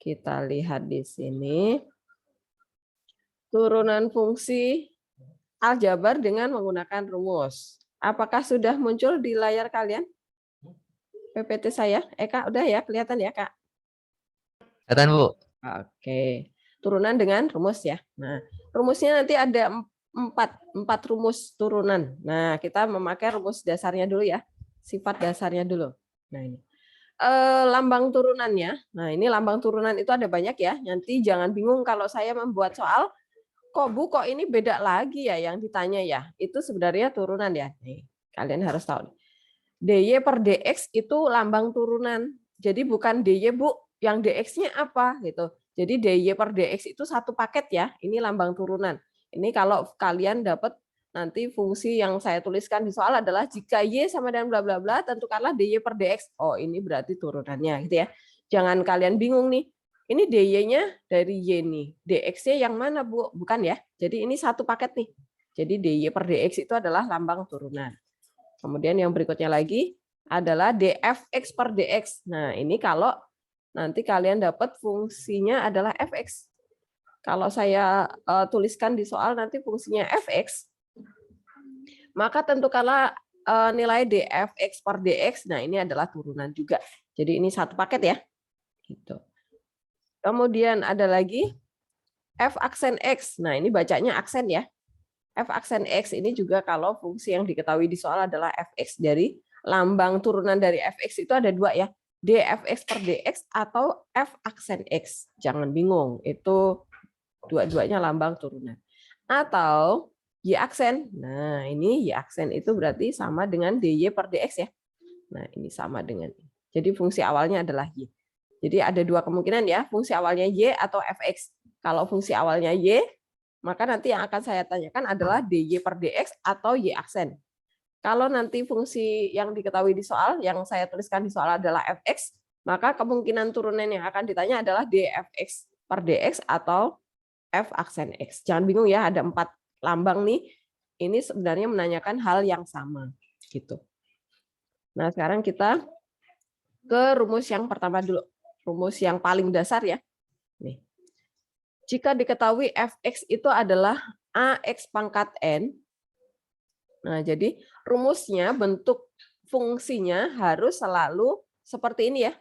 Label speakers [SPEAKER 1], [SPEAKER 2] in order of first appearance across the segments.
[SPEAKER 1] Kita lihat di sini. Turunan fungsi aljabar dengan menggunakan rumus. Apakah sudah muncul di layar kalian? PPT saya? Kak, udah ya? Kelihatan ya, Kak?
[SPEAKER 2] Kelihatan, Bu.
[SPEAKER 1] Oke. Turunan dengan rumus ya. Nah, rumusnya nanti ada empat rumus turunan. Nah, kita memakai rumus dasarnya dulu ya. Sifat dasarnya dulu. Nah, ini. Lambang turunannya. Nah, ini lambang turunan itu ada banyak ya. Nanti jangan bingung kalau saya membuat soal, kok Bu, kok ini beda lagi ya yang ditanya ya. Itu sebenarnya turunan ya. Nih, kalian harus tahu. DY per DX itu lambang turunan. Jadi bukan DY, Bu, yang DX-nya apa gitu. Jadi DY per DX itu satu paket ya. Ini lambang turunan. Ini kalau kalian dapat nanti fungsi yang saya tuliskan di soal adalah jika Y sama dengan bla bla bla, tentukanlah DY per DX. Oh, ini berarti turunannya gitu ya. Jangan kalian bingung nih. Ini DY-nya dari Y nih. DX-nya yang mana, Bu? Bukan ya. Jadi ini satu paket nih. Jadi DY per DX itu adalah lambang turunan. Kemudian yang berikutnya lagi adalah dfx per dx. Nah, ini kalau nanti kalian dapat fungsinya adalah fx. Kalau saya tuliskan di soal nanti fungsinya fx, maka tentukanlah nilai dfx per dx. Nah, ini adalah turunan juga. Jadi ini satu paket ya. Gitu. Kemudian ada lagi f aksen x. Nah, ini bacanya aksen ya. F aksen X ini juga kalau fungsi yang diketahui di soal adalah fx. Dari lambang turunan dari fx itu ada dua ya. dfx per dx atau f aksen X. Jangan bingung, itu dua-duanya lambang turunan. Atau y aksen. Nah, ini y aksen itu berarti sama dengan dy per dx ya. Nah, ini sama dengan. Jadi fungsi awalnya adalah y. Jadi ada dua kemungkinan ya, fungsi awalnya y atau fx. Kalau fungsi awalnya y, maka nanti yang akan saya tanyakan adalah dy per dx atau y aksen. Kalau nanti fungsi yang diketahui di soal, yang saya tuliskan di soal adalah fx, maka kemungkinan turunan yang akan ditanya adalah dfx per dx atau f aksen x. Jangan bingung ya, ada 4 lambang nih. Ini sebenarnya menanyakan hal yang sama. Gitu. Nah, sekarang kita ke rumus yang pertama dulu. Rumus yang paling dasar ya. Nih. Jika diketahui fx itu adalah ax pangkat n, nah jadi rumusnya bentuk fungsinya harus selalu seperti ini ya.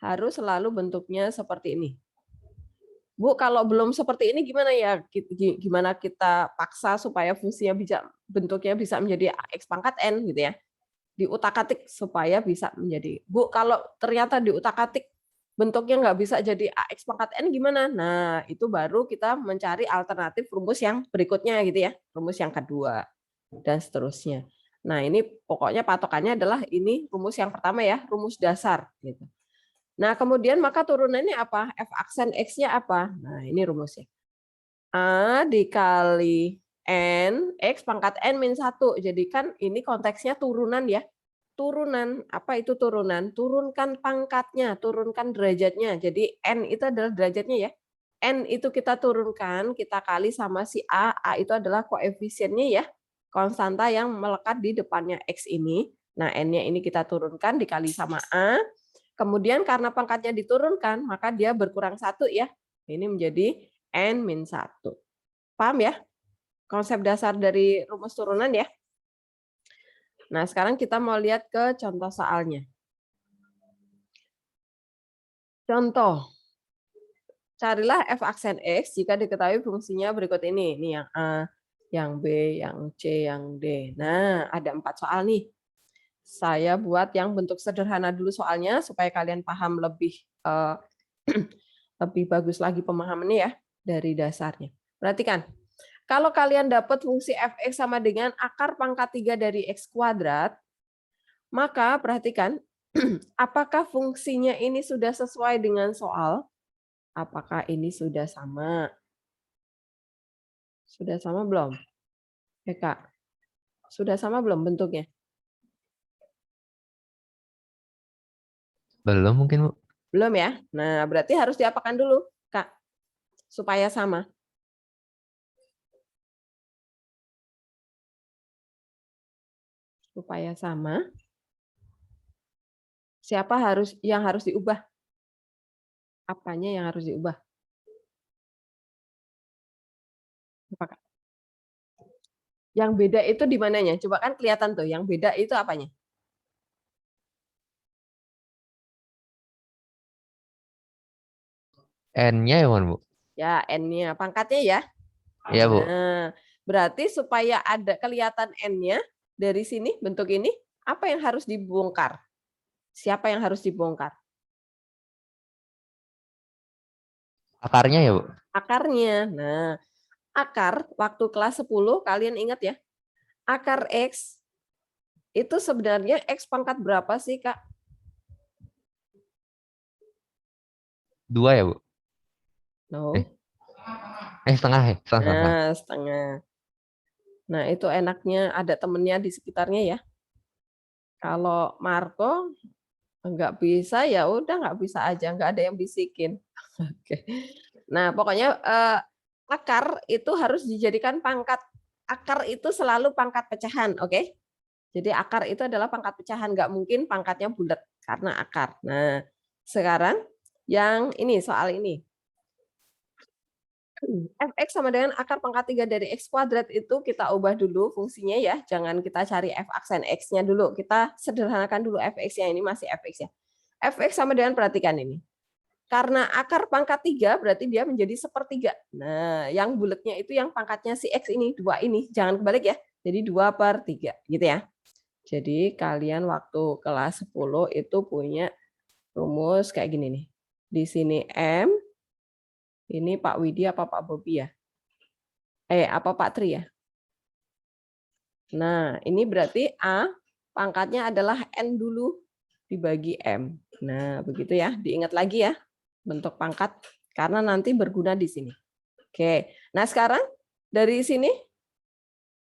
[SPEAKER 1] Harus selalu bentuknya seperti ini. Bu, kalau belum seperti ini gimana ya? Gimana kita paksa supaya fungsinya bisa bentuknya bisa menjadi ax pangkat n gitu ya. Diutak-atik supaya bisa menjadi. Bu, kalau ternyata diutak-atik bentuknya nggak bisa jadi ax pangkat n gimana? Nah, itu baru kita mencari alternatif rumus yang berikutnya gitu ya. Rumus yang kedua dan seterusnya. Nah, ini pokoknya patokannya adalah ini rumus yang pertama ya, rumus dasar gitu. Nah, kemudian maka turunannya apa? F aksen X-nya apa? Nah, ini rumusnya. A dikali N, X pangkat N min 1. Jadi kan ini konteksnya turunan ya. Turunan, apa itu turunan? Turunkan pangkatnya, turunkan derajatnya. Jadi N itu adalah derajatnya ya. N itu kita turunkan, kita kali sama si A itu adalah koefisiennya ya. Konstanta yang melekat di depannya X ini. Nah, N-nya ini kita turunkan dikali sama A. Kemudian karena pangkatnya diturunkan, maka dia berkurang 1 ya. Ini menjadi N min 1. Paham ya? Konsep dasar dari rumus turunan ya. Nah, sekarang kita mau lihat ke contoh soalnya. Contoh, carilah f aksen X jika diketahui fungsinya berikut ini. Ini yang A, yang B, yang C, yang D. Nah, ada 4 soal nih. Saya buat yang bentuk sederhana dulu soalnya supaya kalian paham lebih lebih bagus lagi pemahamannya ya dari dasarnya. Perhatikan, kalau kalian dapat fungsi fx sama dengan akar pangkat 3 dari x kuadrat, maka perhatikan, apakah fungsinya ini sudah sesuai dengan soal? Apakah ini sudah sama? Sudah sama belum? Kak, sudah sama belum bentuknya?
[SPEAKER 2] Belum mungkin, Bu.
[SPEAKER 1] Belum ya? Nah, berarti harus diapakan dulu, Kak, supaya sama. Supaya sama, siapa yang harus diubah? Apanya yang harus diubah? Apa, Kak? Yang beda itu di mananya? Coba kan kelihatan tuh, yang beda itu apanya?
[SPEAKER 2] N-nya yang mana, Bu?
[SPEAKER 1] Ya, N-nya, pangkatnya ya.
[SPEAKER 2] Iya, Bu.
[SPEAKER 1] Nah, berarti supaya ada kelihatan N-nya dari sini, bentuk ini, apa yang harus dibongkar? Siapa yang harus dibongkar?
[SPEAKER 2] Akarnya ya, Bu?
[SPEAKER 1] Akarnya. Nah, akar waktu kelas 10 kalian ingat ya, akar X itu sebenarnya X pangkat berapa sih, Kak?
[SPEAKER 2] 2 ya, Bu? Eh,
[SPEAKER 1] No.
[SPEAKER 2] setengah ya? Setengah.
[SPEAKER 1] Nah, setengah. Nah, itu enaknya ada temennya di sekitarnya ya. Kalau Marco nggak bisa, ya udah nggak bisa aja, nggak ada yang bisikin. Oke. Nah, pokoknya akar itu harus dijadikan pangkat. Akar itu selalu pangkat pecahan, oke? Jadi akar itu adalah pangkat pecahan, nggak mungkin pangkatnya bulat karena akar. Nah, sekarang yang ini soal ini. Fx sama dengan akar pangkat 3 dari x kuadrat itu kita ubah dulu fungsinya ya. Jangan kita cari f aksen x-nya dulu. Kita sederhanakan dulu fx-nya, ini masih fx ya. Fx sama dengan, perhatikan ini. Karena akar pangkat 3 berarti dia menjadi sepertiga. Nah, yang bulatnya itu yang pangkatnya si x ini, 2 ini. Jangan kebalik ya. Jadi 2/3 gitu ya. Jadi kalian waktu kelas 10 itu punya rumus kayak gini nih. Di sini M, ini Pak Widi apa Pak Bobi ya? Apa Pak Tri ya? Nah, ini berarti A pangkatnya adalah N dulu dibagi M. Nah, begitu ya. Diingat lagi ya bentuk pangkat karena nanti berguna di sini. Oke. Nah, sekarang dari sini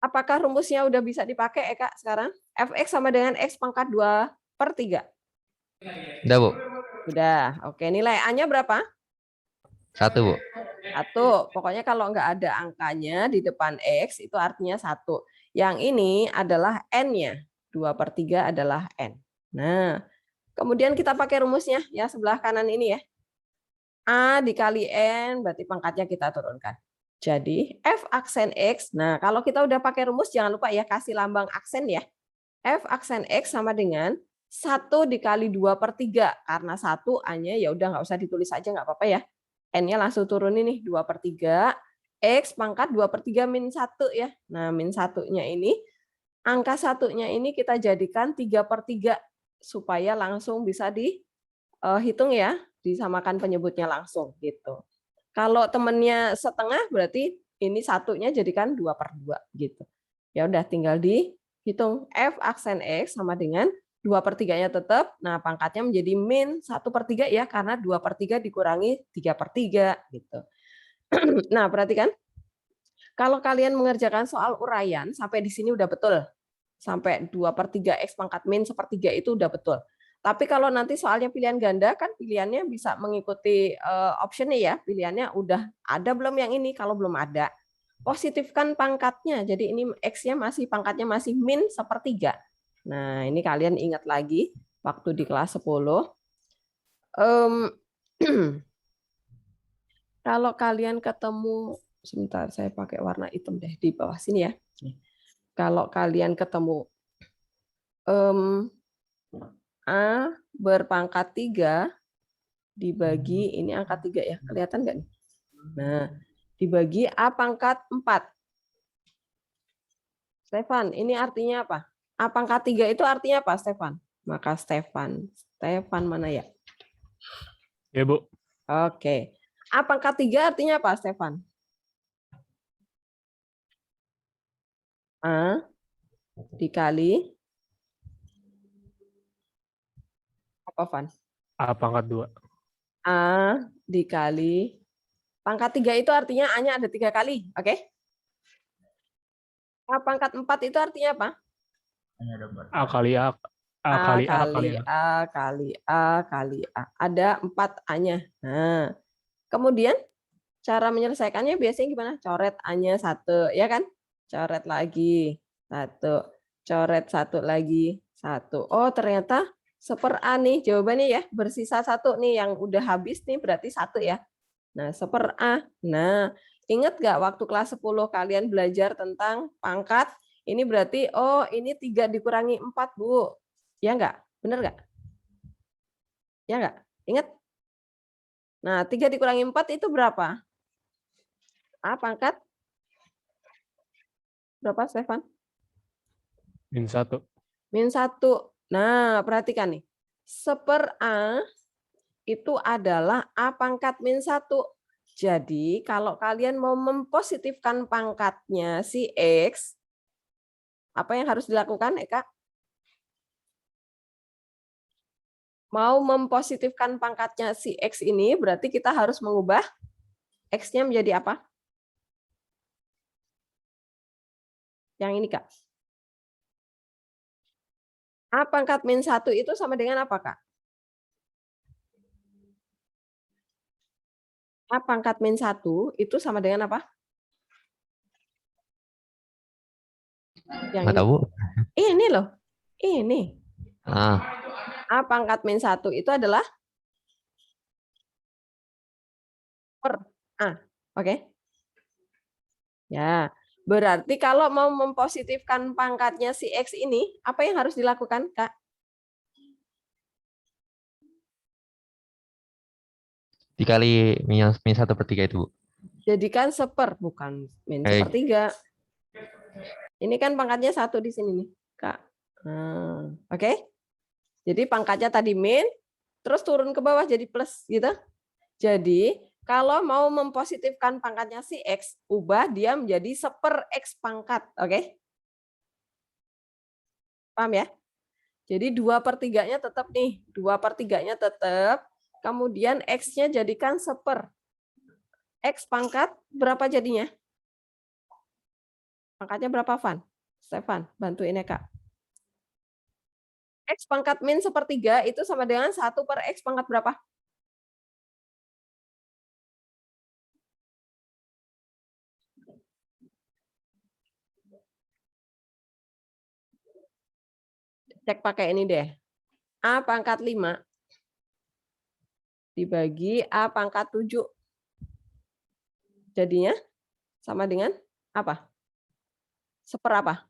[SPEAKER 1] apakah rumusnya udah bisa dipakai Kak sekarang? Fx sama dengan X pangkat 2/3.
[SPEAKER 2] Udah, Bu.
[SPEAKER 1] Udah. Oke, nilai A-nya berapa?
[SPEAKER 2] 1, Bu.
[SPEAKER 1] 1. Pokoknya kalau nggak ada angkanya di depan X, itu artinya 1. Yang ini adalah N-nya. 2/3 adalah N. Nah, kemudian kita pakai rumusnya ya, sebelah kanan ini ya. A dikali N, berarti pangkatnya kita turunkan. Jadi, F aksen X, nah kalau kita udah pakai rumus, jangan lupa ya, kasih lambang aksen ya. F aksen X sama dengan 1 dikali 2/3. Karena 1 A-nya ya udah nggak usah ditulis aja, nggak apa-apa ya. N-nya langsung turun ini 2/3. X pangkat 2/3 min 1 ya. Nah, min 1-nya ini, angka 1-nya ini kita jadikan 3/3 supaya langsung bisa dihitung ya, disamakan penyebutnya langsung gitu. Kalau temennya setengah berarti ini 1-nya jadikan 2/2 gitu. Ya udah tinggal dihitung F aksen X sama dengan 2/3-nya tetap. Nah, pangkatnya menjadi min 1/3 ya, karena 2/3 dikurangi 3/3 gitu. Nah, perhatikan. Kalau kalian mengerjakan soal uraian sampai di sini udah betul. Sampai 2/3 X pangkat min 1/3 itu udah betul. Tapi kalau nanti soalnya pilihan ganda kan pilihannya bisa mengikuti optionnya ya. Pilihannya udah ada belum yang ini? Kalau belum ada, positifkan pangkatnya. Jadi ini X-nya masih pangkatnya masih min 1/3. Nah, ini kalian ingat lagi waktu di kelas 10. Kalau kalian ketemu, sebentar saya pakai warna hitam deh di bawah sini ya. Kalau kalian ketemu A berpangkat 3 dibagi, ini angka 3 ya, kelihatan nggak nih? Nah, dibagi A pangkat 4. Stefan, ini artinya apa? A pangkat 3 itu artinya apa, Stefan? Maka Stefan mana ya?
[SPEAKER 3] Ya, Bu.
[SPEAKER 1] Oke. A pangkat 3 artinya apa, Stefan? A dikali apa, Van?
[SPEAKER 3] A pangkat 2.
[SPEAKER 1] A dikali pangkat 3 itu artinya A-nya ada 3 kali, oke? A pangkat 4 itu artinya apa?
[SPEAKER 3] A kali A. A
[SPEAKER 1] A
[SPEAKER 3] kali A
[SPEAKER 1] kali
[SPEAKER 3] kali A.
[SPEAKER 1] A kali A kali A. Ada 4 A-nya. Nah, kemudian cara menyelesaikannya biasanya gimana? Coret A-nya 1, ya kan? Coret lagi 1. Coret 1 lagi 1. Oh, ternyata 1/A nih jawabannya ya. Bersisa 1 nih yang udah habis nih berarti 1 ya. Nah, 1/A. Nah, ingat nggak waktu kelas 10 kalian belajar tentang pangkat? Ini berarti, oh ini 3 dikurangi 4, Bu. Ya nggak? Bener nggak? Ya nggak? Ingat? Nah, 3 dikurangi 4 itu berapa? A pangkat? Berapa, Stefan?
[SPEAKER 3] -1.
[SPEAKER 1] -1. Nah, perhatikan nih. 1/A itu adalah A pangkat -1. Jadi, kalau kalian mau mempositifkan pangkatnya si X, apa yang harus dilakukan, Eka? Mau mempositifkan pangkatnya si X ini, berarti kita harus mengubah X-nya menjadi apa? Yang ini, Kak. A pangkat -1 itu sama dengan apa, Kak? A pangkat -1 itu sama dengan apa? Yang
[SPEAKER 2] Nggak tahu, Bu.
[SPEAKER 1] ini loh. Ini.
[SPEAKER 2] Ah,
[SPEAKER 1] A pangkat -1 itu adalah per A. Oke? Ya. Berarti kalau mau mempositifkan pangkatnya si X ini, apa yang harus dilakukan, Kak?
[SPEAKER 2] dikali -1/3 itu, Bu.
[SPEAKER 1] Jadikan bukan
[SPEAKER 2] Eh,
[SPEAKER 1] -1/3. Ini kan pangkatnya 1 di sini nih, Kak. Oke? Jadi pangkatnya tadi min, terus turun ke bawah jadi plus gitu. Jadi kalau mau mempositifkan pangkatnya si X, ubah dia menjadi 1/X pangkat. Oke? Paham ya? Jadi 2/3-nya tetap nih. 2/3-nya tetap. Kemudian X-nya jadikan 1/. X pangkat berapa jadinya? Pangkatnya berapa, Van? Stefan, bantuin ya, Kak. X pangkat -1/3 itu sama dengan 1/X pangkat berapa? Cek pakai ini deh. A pangkat 5 dibagi A pangkat 7. Jadinya sama dengan apa? 1/, apa?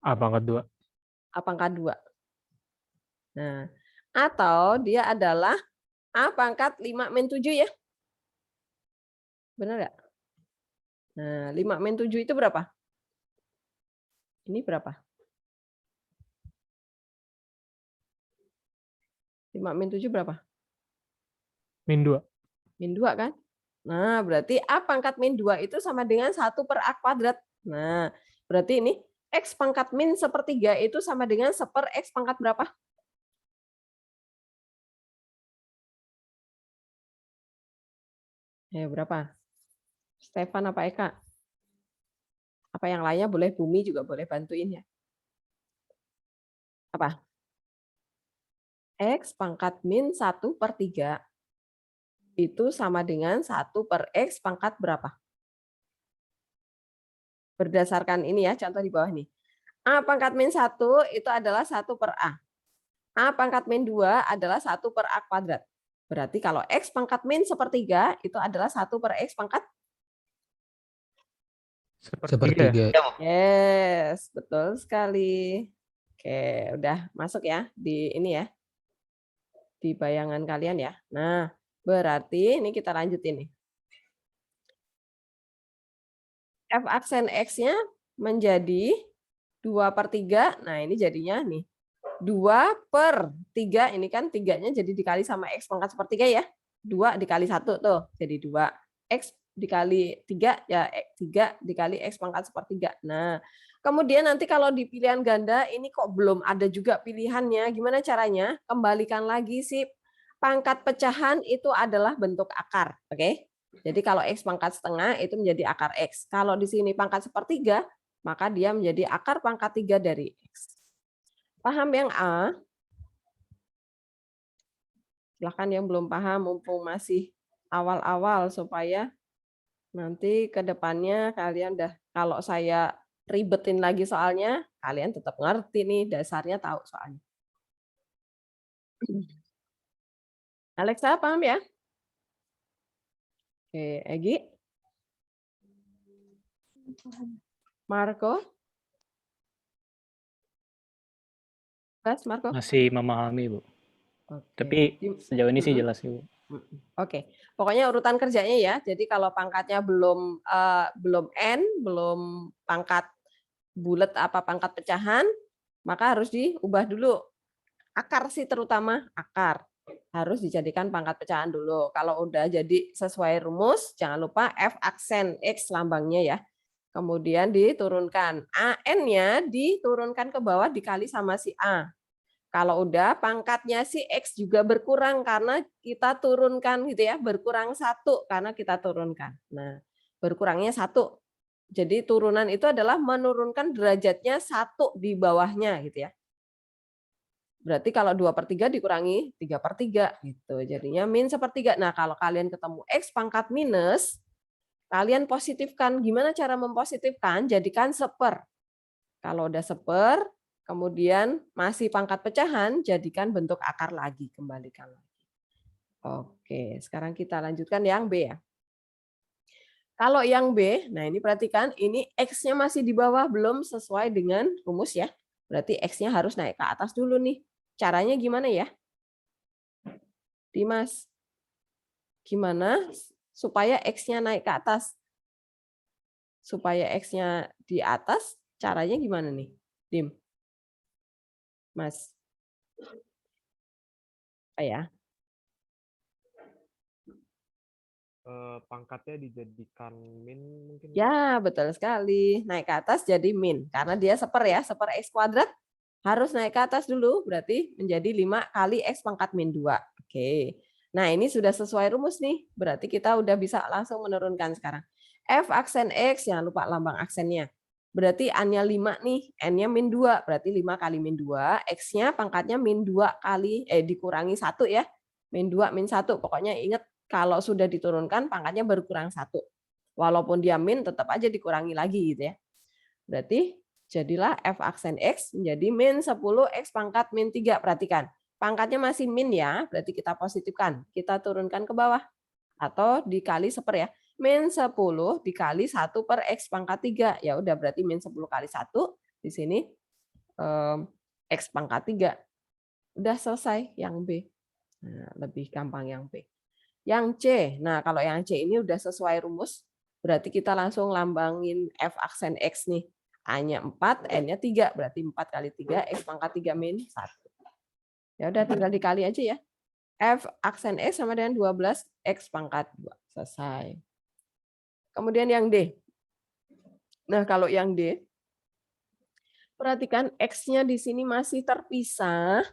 [SPEAKER 3] A pangkat 2.
[SPEAKER 1] A pangkat 2. Nah, atau dia adalah A pangkat 5-7 ya. Benar nggak? Nah, 5-7 itu berapa? Ini berapa? 5-7 berapa?
[SPEAKER 3] -2.
[SPEAKER 1] -2 kan? Nah, berarti A pangkat -2 itu sama dengan 1/A kuadrat. Nah, berarti ini X pangkat -1/3 itu sama dengan 1/X pangkat berapa? Berapa? Stefan apa Eka? Apa yang lainnya boleh, Bumi juga boleh bantuin ya. Apa? X pangkat -1/3 itu sama dengan 1/X pangkat berapa? Berdasarkan ini ya, contoh di bawah nih. A pangkat -1 itu adalah 1/A. A pangkat -2 adalah 1/A kuadrat. Berarti kalau X pangkat -1/3 itu adalah 1/X pangkat
[SPEAKER 3] 1/3 ya?
[SPEAKER 1] Yes, betul sekali. Oke, udah masuk ya di ini ya. Di bayangan kalian ya. Nah, berarti ini kita lanjutin nih. F aksen X-nya menjadi 2/3. Nah, ini jadinya nih 2/3. Ini kan 3-nya jadi dikali sama X pangkat 1/3 ya. 2 dikali 1 tuh, jadi 2. X dikali 3 ya 3 dikali X pangkat 1/3. Nah, kemudian nanti kalau di pilihan ganda ini kok belum ada juga pilihannya. Gimana caranya? Kembalikan lagi si pangkat pecahan itu adalah bentuk akar. Oke? Jadi kalau X pangkat setengah itu menjadi akar X. Kalau di sini pangkat 1/3, maka dia menjadi akar pangkat 3 dari X. Paham yang A? Silahkan yang belum paham, mumpung masih awal-awal, supaya nanti ke depannya kalian udah, kalau saya ribetin lagi soalnya, kalian tetap ngerti nih, dasarnya tahu soalnya. Alexa paham ya? Oke, Egi? Marco? Mas, Marco?
[SPEAKER 4] Masih memahami, Bu.
[SPEAKER 1] Oke.
[SPEAKER 4] Tapi sejauh ini sih
[SPEAKER 1] Mm-mm.
[SPEAKER 4] jelas, Bu.
[SPEAKER 1] Oke, pokoknya urutan kerjanya ya. Jadi kalau pangkatnya belum n, belum pangkat bulat apa pangkat pecahan, maka harus diubah dulu. Akar sih terutama akar harus dijadikan pangkat pecahan dulu. Kalau udah jadi sesuai rumus, jangan lupa F aksen X lambangnya ya. Kemudian diturunkan. AN-nya diturunkan ke bawah dikali sama si A. Kalau udah pangkatnya si X juga berkurang karena kita turunkan gitu ya, berkurang 1 karena kita turunkan. Nah, berkurangnya 1. Jadi turunan itu adalah menurunkan derajatnya 1 di bawahnya gitu ya. Berarti kalau 2/3 dikurangi 3/3 gitu. Jadinya min 1/3. Nah, kalau kalian ketemu X pangkat minus, kalian positifkan. Gimana cara mempositifkan? Jadikan 1/4. Kalau udah 1/4, kemudian masih pangkat pecahan, jadikan bentuk akar lagi, kembalikan lagi. Oke, sekarang kita lanjutkan yang B ya. Kalau yang B, nah ini perhatikan, ini X-nya masih di bawah, belum sesuai dengan rumus ya. Berarti X-nya harus naik ke atas dulu nih. Caranya gimana ya? Dimas, gimana supaya X-nya naik ke atas? Supaya X-nya di atas, caranya gimana nih? Dim? Mas? Apa ya?
[SPEAKER 5] Pangkatnya dijadikan min mungkin.
[SPEAKER 1] Ya, betul sekali. Naik ke atas jadi min. Karena dia 1/4 ya, 1/4 X kuadrat. Harus naik ke atas dulu, berarti menjadi 5 kali X pangkat min 2. Oke. Nah, ini sudah sesuai rumus nih. Berarti kita udah bisa langsung menurunkan sekarang. F aksen X, jangan lupa lambang aksennya. Berarti A-nya 5 nih, N-nya min 2. Berarti 5 kali min 2, X-nya pangkatnya min 2 kali, dikurangi 1 ya. Min 2, min 1. Pokoknya ingat, kalau sudah diturunkan, pangkatnya berkurang 1. Walaupun dia min, tetap aja dikurangi lagi gitu ya. Berarti jadilah F aksen X menjadi min 10 X pangkat min 3. Perhatikan, pangkatnya masih min ya, berarti kita positifkan. Kita turunkan ke bawah. Atau dikali 1/4 ya. Min 10 dikali 1 per X pangkat 3. Ya udah, berarti min 10 kali 1. Di sini X pangkat 3. Udah selesai yang B. Nah, lebih gampang yang B. Yang C, nah kalau yang C ini udah sesuai rumus, berarti kita langsung lambangin F aksen X nih. A-nya 4, N-nya 3, berarti 4 kali 3, X pangkat 3 min 1. Ya udah, tinggal dikali aja ya. F aksen X sama dengan 12, X pangkat 2. Selesai. Kemudian yang D. Nah kalau yang D, perhatikan X-nya di sini masih terpisah,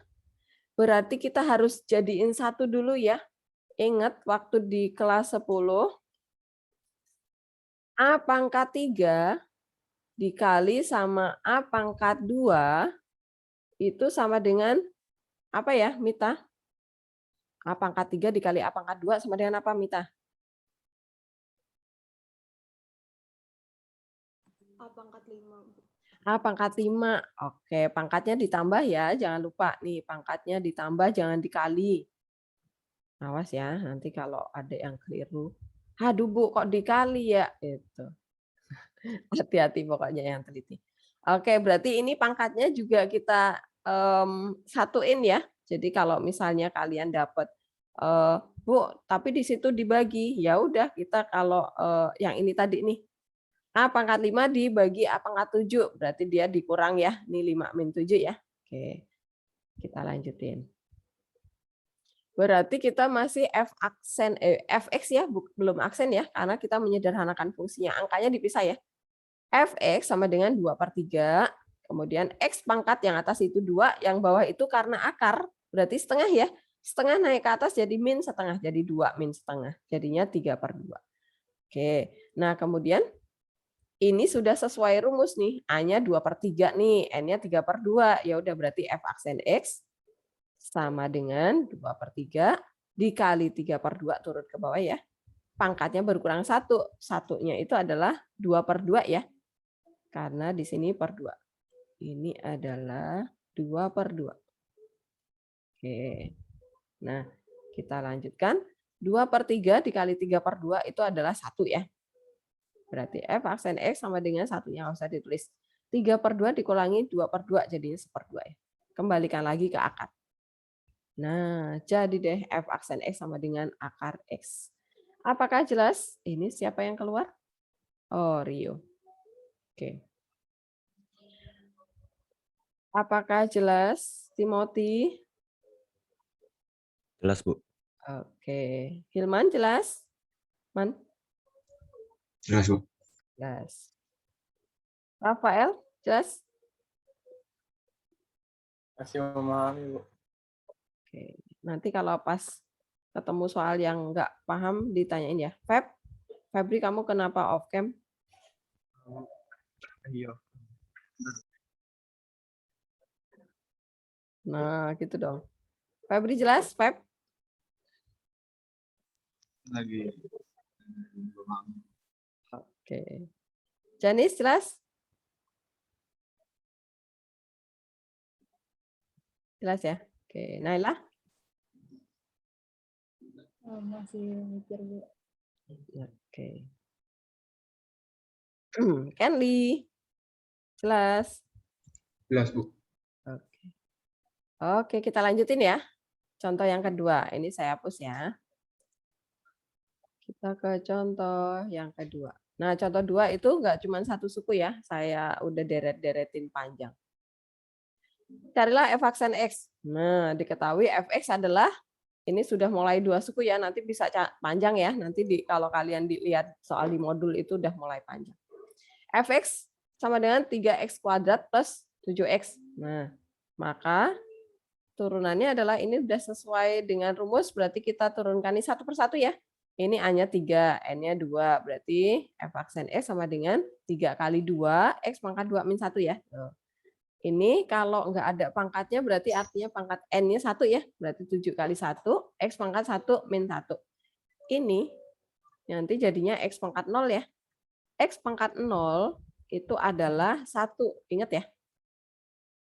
[SPEAKER 1] berarti kita harus jadiin 1 dulu ya. Ingat waktu di kelas 10, A pangkat 3 dikali sama A pangkat 2 itu sama dengan apa ya, Mita? A pangkat 3 dikali A pangkat 2 sama dengan apa, Mita?
[SPEAKER 6] A pangkat 5.
[SPEAKER 1] A pangkat 5. Oke, pangkatnya ditambah ya, jangan lupa nih, pangkatnya ditambah, jangan dikali. Awas ya, nanti kalau ada yang keliru. Aduh Bu, kok dikali ya? Itu. Hati-hati pokoknya yang teliti. Oke, berarti ini pangkatnya juga kita satuin ya. Jadi kalau misalnya kalian dapat Bu, tapi di situ dibagi, ya udah kita kalau yang ini tadi nih, A pangkat 5 dibagi A pangkat 7, berarti dia dikurang ya, ini 5 min 7 ya. Oke, kita lanjutin. Berarti kita masih F aksen Fx ya, belum aksen ya, karena kita menyederhanakan fungsinya. Angkanya dipisah ya. Fx sama dengan 2/3, kemudian X pangkat yang atas itu 2, yang bawah itu karena akar, berarti setengah ya. Setengah naik ke atas jadi min setengah, jadi 2 min setengah. Jadinya 3/2. Oke, nah kemudian ini sudah sesuai rumus nih. A-nya 2/3 nih, N-nya 3/2. Ya udah, berarti F aksen X sama dengan 2/3 dikali 3/2 turun ke bawah ya. Pangkatnya berkurang 1. Satunya itu adalah 2/2 ya. Karena di sini per 2. Ini adalah 2/2. Oke. Nah, kita lanjutkan. 2/3 dikali 3/2 itu adalah 1 ya. Berarti F aksen X sama dengan 1-nya, nggak usah ditulis. 3/2 dikurangi 2/2 jadinya 1/2 ya. Kembalikan lagi ke akar. Nah, jadi deh F aksen X sama dengan akar X. Apakah jelas? Ini siapa yang keluar? Oh, Rio. Oke. Apakah jelas, Timothy?
[SPEAKER 7] Jelas, Bu.
[SPEAKER 1] Oke. Hilman jelas? Man?
[SPEAKER 7] Jelas, Bu.
[SPEAKER 1] Jelas. Rafael jelas?
[SPEAKER 5] Masih memahami, Bu.
[SPEAKER 1] Oke. Nanti kalau pas ketemu soal yang nggak paham ditanyain ya. Febri kamu kenapa off cam?
[SPEAKER 5] Iya.
[SPEAKER 1] Nah, gitu dong. Febri jelas, Feb?
[SPEAKER 7] Lagi.
[SPEAKER 1] Oke. Janis jelas? Jelas ya? Oke. Naila?
[SPEAKER 6] Masih mikir, Bu.
[SPEAKER 1] Oke. Kenli? Jelas?
[SPEAKER 7] Jelas, Bu.
[SPEAKER 1] Oke. Oke, kita lanjutin ya. Contoh yang kedua. Ini saya hapus ya. Kita ke contoh yang kedua. Nah, contoh 2 itu nggak cuma satu suku ya. Saya udah deret-deretin panjang. Carilah f aksen X. Nah, diketahui fx adalah ini sudah mulai 2 suku ya. Nanti bisa panjang ya. Nanti kalau kalian dilihat soal di modul itu udah mulai panjang. Fx sama dengan 3x kuadrat plus 7x. Nah, maka turunannya adalah ini udah sesuai dengan rumus, berarti kita turunkan ini satu persatu ya. Ini A-nya 3, N-nya 2, berarti F aksen X sama dengan 3 kali 2, X pangkat 2 min 1 ya. Ini kalau nggak ada pangkatnya berarti artinya pangkat N-nya 1 ya, berarti 7 kali 1, X pangkat 1 min 1. Ini nanti jadinya X pangkat 0 ya. X pangkat 0 itu adalah 1, ingat ya.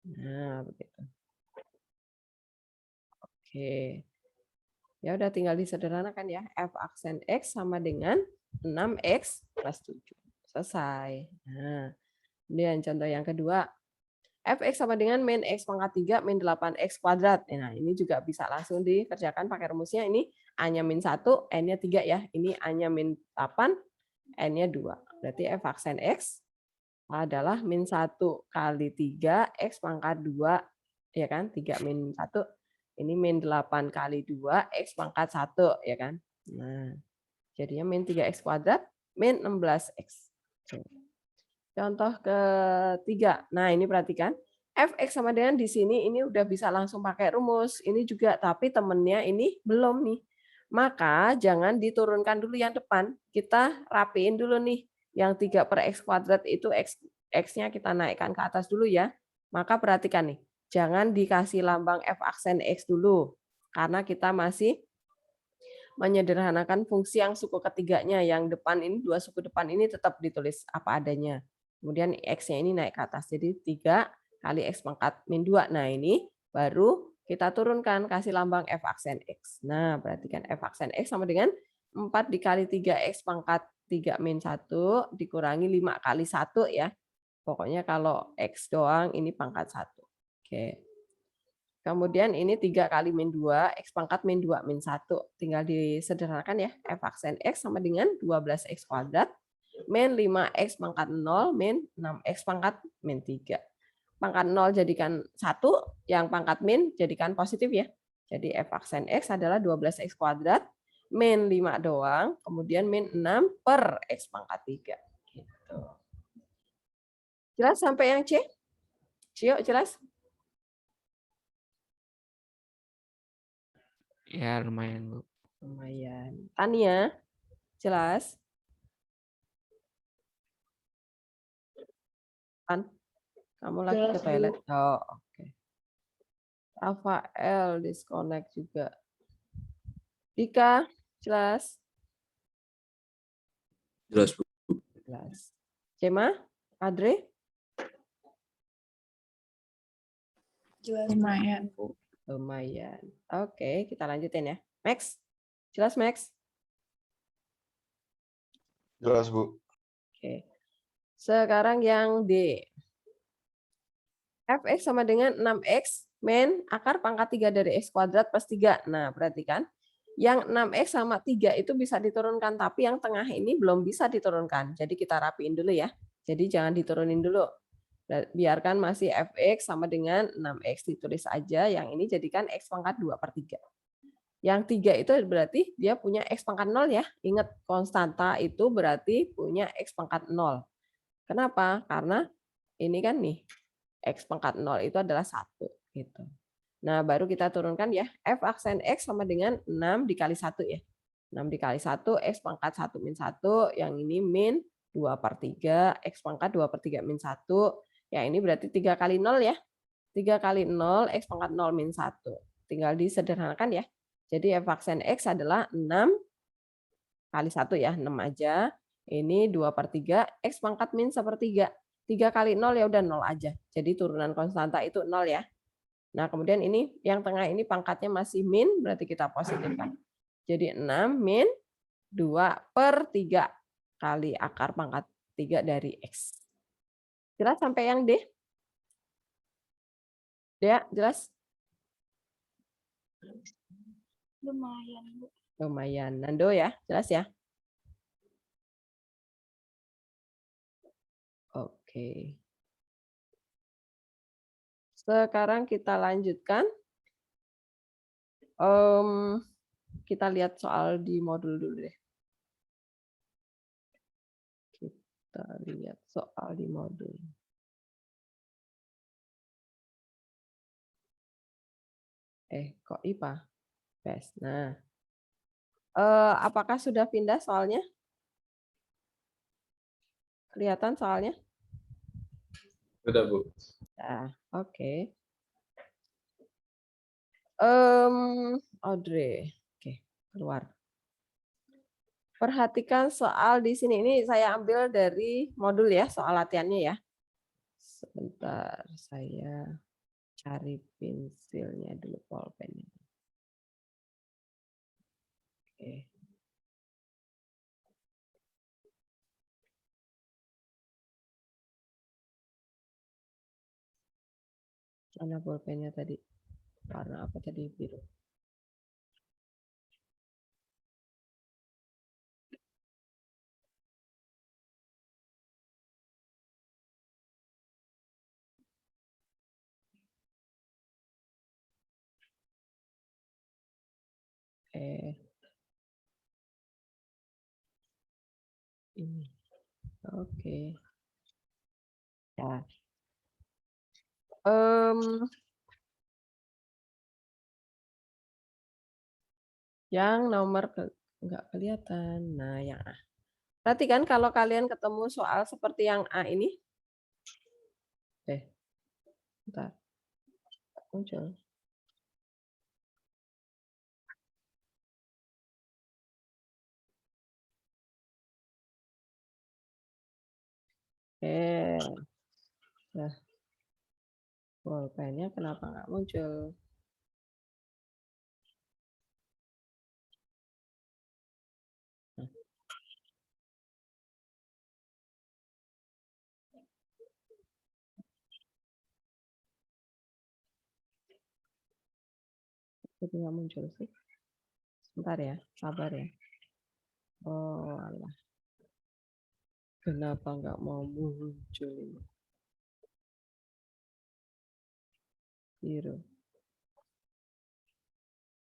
[SPEAKER 1] Nah, begitu. Oke. Ya udah tinggal disederhanakan ya. F aksen X sama dengan 6X plus 7. Selesai. Nah, kemudian contoh yang kedua. Fx sama dengan min X pangkat 3 min 8X kuadrat. Nah, ini juga bisa langsung dikerjakan pakai rumusnya. Ini A-nya min 1, N-nya 3 ya. Ini A-nya min 8, N-nya 2. Berarti F aksen X adalah min 1 kali 3, X pangkat 2, ya kan? 3 min 1. Ini min 8 kali 2, X pangkat 1, ya kan? Nah, jadinya min 3X kuadrat, min 16X. Contoh ketiga. Nah, ini perhatikan. Fx sama dengan di sini, ini udah bisa langsung pakai rumus. Ini juga, tapi temennya ini belum nih. Maka jangan diturunkan dulu yang depan. Kita rapiin dulu nih. Yang 3/x kuadrat itu X-nya kita naikkan ke atas dulu ya. Maka perhatikan nih. Jangan dikasih lambang F aksen X dulu, karena kita masih menyederhanakan fungsi yang suku ketiganya. Yang depan ini, 2 suku depan ini tetap ditulis apa adanya. Kemudian X-nya ini naik ke atas. Jadi 3 kali X pangkat min 2. Nah, ini baru kita turunkan, kasih lambang F aksen X. Nah, perhatikan F aksen X sama dengan 4 dikali 3X pangkat 3 min 1 dikurangi 5 kali 1 ya. Pokoknya kalau X doang ini pangkat 1. Oke. Kemudian ini 3 kali min 2, X pangkat min 2 min 1. Tinggal disederhanakan ya. F aksen X sama dengan 12X kuadrat min 5X pangkat 0 min 6X pangkat min 3. Pangkat 0 jadikan 1, yang pangkat min jadikan positif ya. Jadi F aksen X adalah 12X kuadrat min 5 doang, kemudian min 6 per X pangkat 3. Gitu. Jelas sampai yang C? Cio, jelas?
[SPEAKER 2] Ya, lumayan, Bu.
[SPEAKER 1] Lumayan. Tania, jelas? Tan, kamu lagi ke
[SPEAKER 6] Jelas, Bu.
[SPEAKER 1] toilet? Oh, oke. Rafael disconnect juga. Dika, jelas?
[SPEAKER 7] Jelas, Bu.
[SPEAKER 1] Jelas. Cema, Adre?
[SPEAKER 6] Jelas. Lumayan, Bu.
[SPEAKER 1] Lumayan. Oke, kita lanjutin ya. Max, jelas Max?
[SPEAKER 7] Jelas, Bu.
[SPEAKER 1] Oke. Sekarang yang D. Fx sama dengan 6x min akar pangkat 3 dari x kuadrat plus 3. Nah, perhatikan. Yang 6x sama 3 itu bisa diturunkan, tapi yang tengah ini belum bisa diturunkan. Jadi kita rapiin dulu ya. Jadi jangan diturunin dulu. Biarkan masih fx sama dengan 6x, ditulis aja. Yang ini jadikan x pangkat 2/3. Yang 3 itu berarti dia punya x pangkat 0 ya. Ingat, konstanta itu berarti punya x pangkat 0. Kenapa? Karena ini kan nih, x pangkat 0 itu adalah 1. Gitu. Nah, baru kita turunkan ya. F aksen X sama dengan 6 dikali 1 ya. 6 dikali 1, X pangkat 1 min 1. Yang ini min 2/3. X pangkat 2/3 min 1. Yang ini berarti 3 kali 0 ya. 3 kali 0, X pangkat 0 min 1. Tinggal disederhanakan ya. Jadi F aksen X adalah 6 kali 1 ya. 6 aja. Ini 2/3. X pangkat min 1/3. 3 kali 0 ya udah 0 aja. Jadi turunan konstanta itu 0 ya. Nah, kemudian ini yang tengah ini pangkatnya masih min, berarti kita positifkan. Jadi 6 min 2/3 kali akar pangkat 3 dari X. Jelas sampai yang D? Ya, jelas?
[SPEAKER 6] Lumayan, Bu.
[SPEAKER 1] Lumayan. Nando ya, jelas ya? Oke. Sekarang kita lanjutkan. Kita lihat soal di modul dulu deh. Kita lihat soal di modul. Kok IPA? Bes. Nah, apakah sudah pindah soalnya? Kelihatan soalnya?
[SPEAKER 7] Sudah, Bu.
[SPEAKER 1] Nah, oke. Audrey, oke, keluar. Perhatikan soal di sini. Ini saya ambil dari modul ya, soal latihannya ya. Sebentar, saya cari pensilnya dulu, pulpennya. Oke. Mana pulpennya tadi? Warna apa tadi? Biru. Ini. Oke. Ya. Yang nomor nggak kelihatan. Nah, yang A. Perhatikan kalau kalian ketemu soal seperti yang A ini. Bentar. Muncul. Nah, pulpennya kenapa nggak muncul? Jadi nggak muncul sih. Sebentar ya, sabar ya. Oh, alah. Kenapa nggak mau muncul ini? Biru.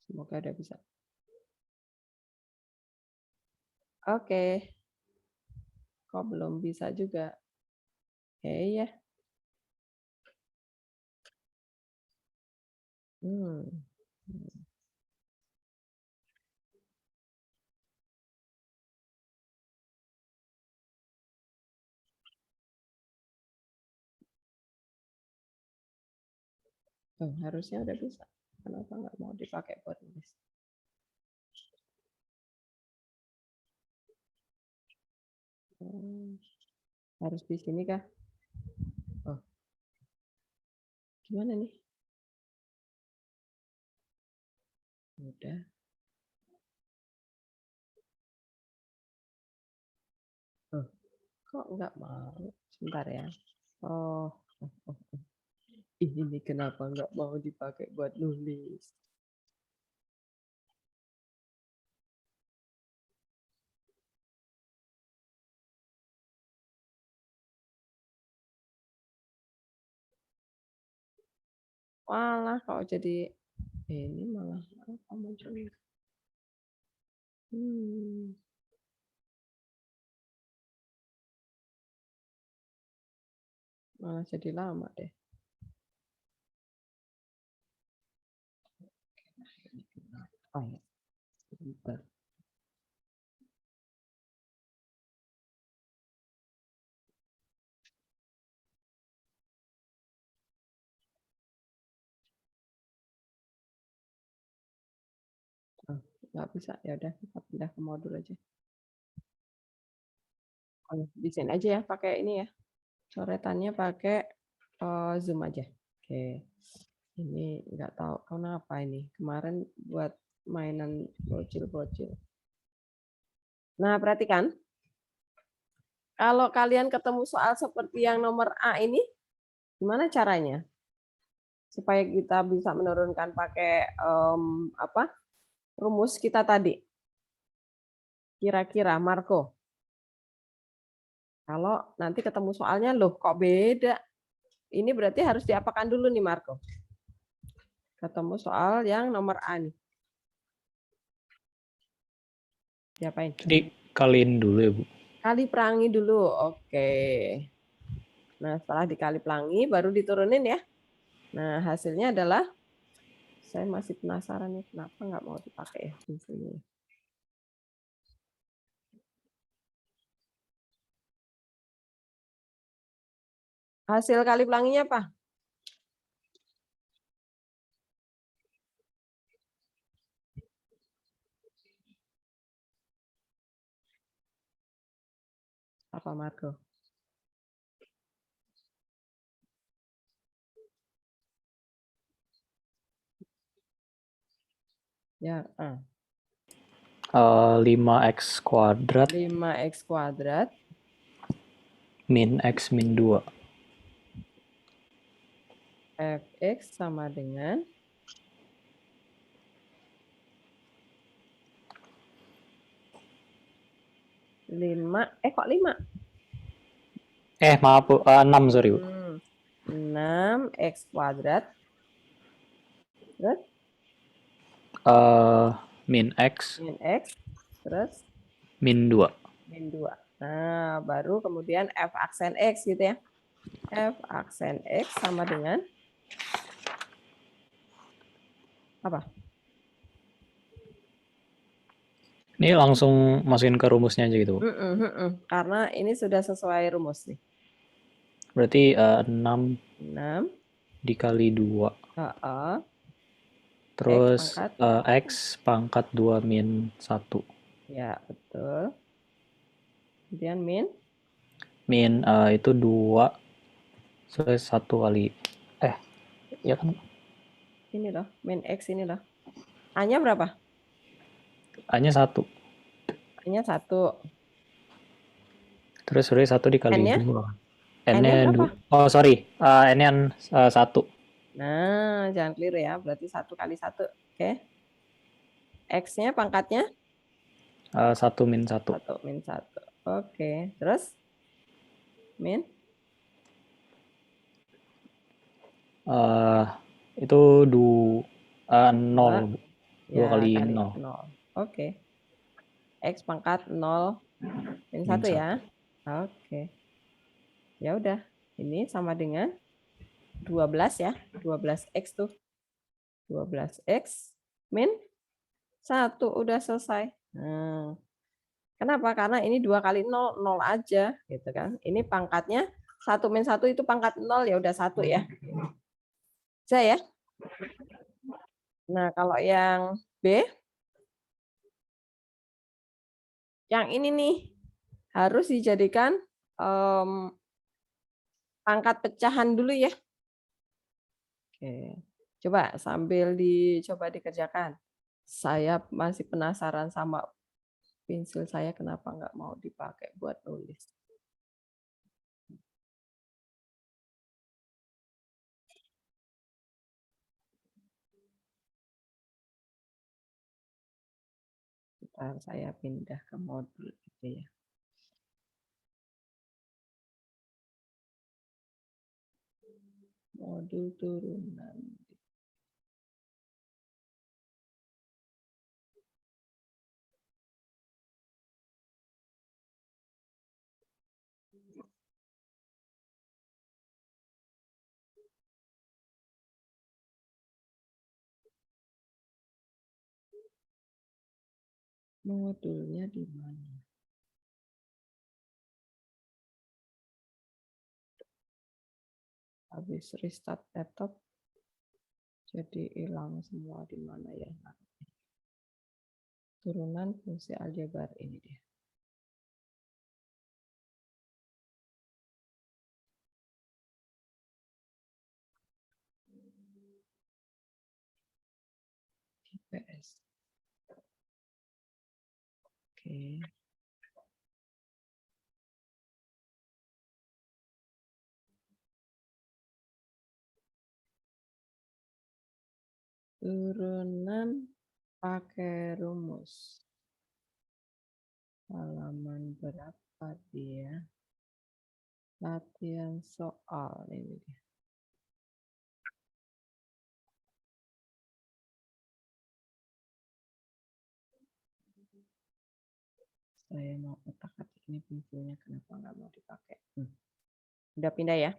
[SPEAKER 1] Semoga udah bisa. Oke. Kok belum bisa juga? Ya. Harusnya udah bisa. Kenapa nggak mau dipakai buat nulis? Harus di sini kah? Oh. Gimana nih? Udah. Kok nggak mau? Sebentar ya. Oh. Ini kenapa nggak mau dipakai buat nulis? Walah, kalau jadi ini malah apa munculnya? Malah jadi lama deh. Oh, ya. Bentar. Oh, nggak bisa, ya udah kita pindah ke modul aja. Oh, desain aja ya, pakai ini ya. Coretannya pakai Zoom aja. Oke. Ini nggak tahu kenapa ini. Kemarin buat mainan bocil-bocil. Nah, perhatikan. Kalau kalian ketemu soal seperti yang nomor A ini, gimana caranya? Supaya kita bisa menurunkan pakai rumus kita tadi. Kira-kira, Marco. Kalau nanti ketemu soalnya, loh kok beda? Ini berarti harus diapakan dulu nih, Marco. Ketemu soal yang nomor A nih. Diapain?
[SPEAKER 4] Jadi kaliin dulu ya, Bu.
[SPEAKER 1] Kali pelangi dulu, oke. Nah, setelah dikali pelangi, baru diturunin ya. Nah, hasilnya adalah, saya masih penasaran nih, kenapa nggak mau dipakai ya di sini. Hasil kali pelanginya apa? Apa, Marco? Ya,
[SPEAKER 4] 5x kuadrat
[SPEAKER 1] 5x kuadrat
[SPEAKER 4] min x min 2.
[SPEAKER 1] fx sama dengan 5, kok 5?
[SPEAKER 4] Maaf, Bu. 6, sorry, Bu.
[SPEAKER 1] 6x kuadrat. Terus?
[SPEAKER 4] Min x
[SPEAKER 1] Min x. Terus?
[SPEAKER 4] min 2.
[SPEAKER 1] Min 2. Nah, baru kemudian f aksen x gitu ya. F aksen x sama dengan apa?
[SPEAKER 4] Ini langsung masukin ke rumusnya aja gitu, Bu.
[SPEAKER 1] Karena ini sudah sesuai rumus nih.
[SPEAKER 4] Berarti 6 dikali 2. Terus x pangkat 2 min 1.
[SPEAKER 1] Ya, betul. Kemudian min?
[SPEAKER 4] Min itu 2. So, 1 kali. Ya kan?
[SPEAKER 1] Ini loh, min x ini loh. A-nya berapa?
[SPEAKER 4] A-nya 1.
[SPEAKER 1] A-nya 1.
[SPEAKER 4] Terus 1 dikali
[SPEAKER 1] N-nya?
[SPEAKER 4] 2. N-nya 2. Oh, sorry. N-nya 1.
[SPEAKER 1] Nah, jangan keliru ya. Berarti 1 kali 1. Oke. X-nya pangkatnya?
[SPEAKER 4] 1 min 1.
[SPEAKER 1] 1 min 1. Oke. Terus? Min?
[SPEAKER 4] Itu 0. 2 kali 0.
[SPEAKER 1] Oke. X pangkat 0 min 1 ya. Oke. Ya udah. Ini sama dengan 12 ya. 12x tuh. 12x min 1 udah selesai. Nah, kenapa? Karena ini 2 kali 0, 0 aja gitu kan. Ini pangkatnya 1 min 1 itu pangkat 0 ya udah 1 ya. Bisa ya? Nah, kalau yang B, yang ini nih harus dijadikan pangkat pecahan dulu ya. Oke. Coba sambil dicoba dikerjakan. Saya masih penasaran sama pensil saya kenapa nggak mau dipakai buat nulis. Bentar, saya pindah ke modul gitu ya. Modul turunan. Modulnya di mana? Habis restart laptop, jadi hilang semua di mana ya? Turunan fungsi aljabar ini dia. IPS. Oke. Turunan pakai rumus. Halaman berapa dia? Latihan soal ini dia. Saya mau otak-atik ini pintunya kenapa nggak mau dipakai? Udah pindah ya?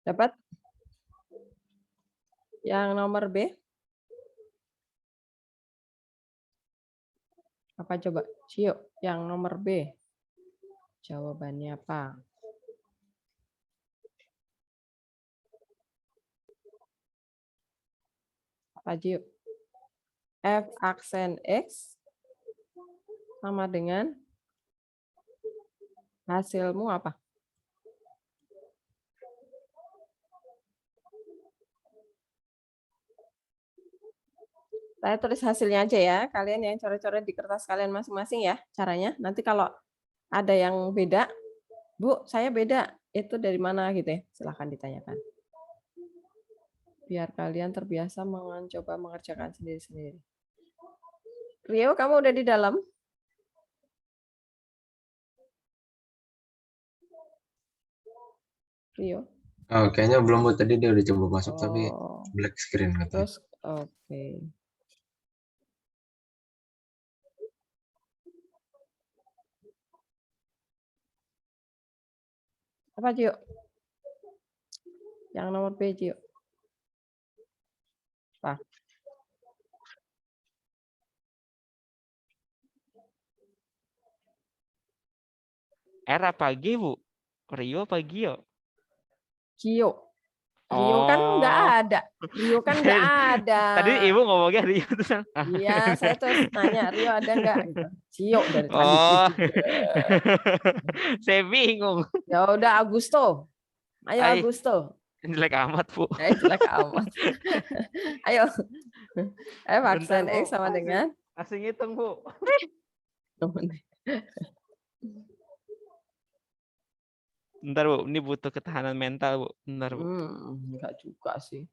[SPEAKER 1] Dapat? Yang nomor B? Apa coba? Cio, yang nomor B. Jawabannya apa? Apa Cio? F aksen X sama dengan hasilmu apa? Saya tulis hasilnya aja ya. Kalian yang coret-coret di kertas kalian masing-masing ya caranya. Nanti kalau ada yang beda, Bu, saya beda. Itu dari mana gitu ya? Silahkan ditanyakan. Biar kalian terbiasa mencoba mengerjakan sendiri-sendiri. Rio, kamu udah di dalam? Rio?
[SPEAKER 7] Oh, kayaknya belum Bu. Tadi dia udah coba masuk tapi black screen katanya.
[SPEAKER 1] Terus, oke. Apa, Cio? Yang nomor B, Cio. Apa?
[SPEAKER 8] R apa G, Bu? Rio apa Gio?
[SPEAKER 1] Gio. Rio kan nggak ada. Rio kan nggak ada.
[SPEAKER 8] Tadi Ibu ngomongnya Rio terus.
[SPEAKER 1] Iya, saya terus nanya Rio ada nggak? Gio dari tadi.
[SPEAKER 8] Oh, saya bingung.
[SPEAKER 1] Ya udah Augusto. Ayo
[SPEAKER 8] Ay.
[SPEAKER 1] Augusto.
[SPEAKER 8] Jelek amat, Bu.
[SPEAKER 1] Jelek amat. Ayo. F aksen
[SPEAKER 8] Bentar, Bu.
[SPEAKER 1] X sama dengan
[SPEAKER 8] Asing hitung, Bu. Bentar, Bu. Ini butuh ketahanan mental, Bu. Bentar, Bu.
[SPEAKER 1] Enggak juga sih.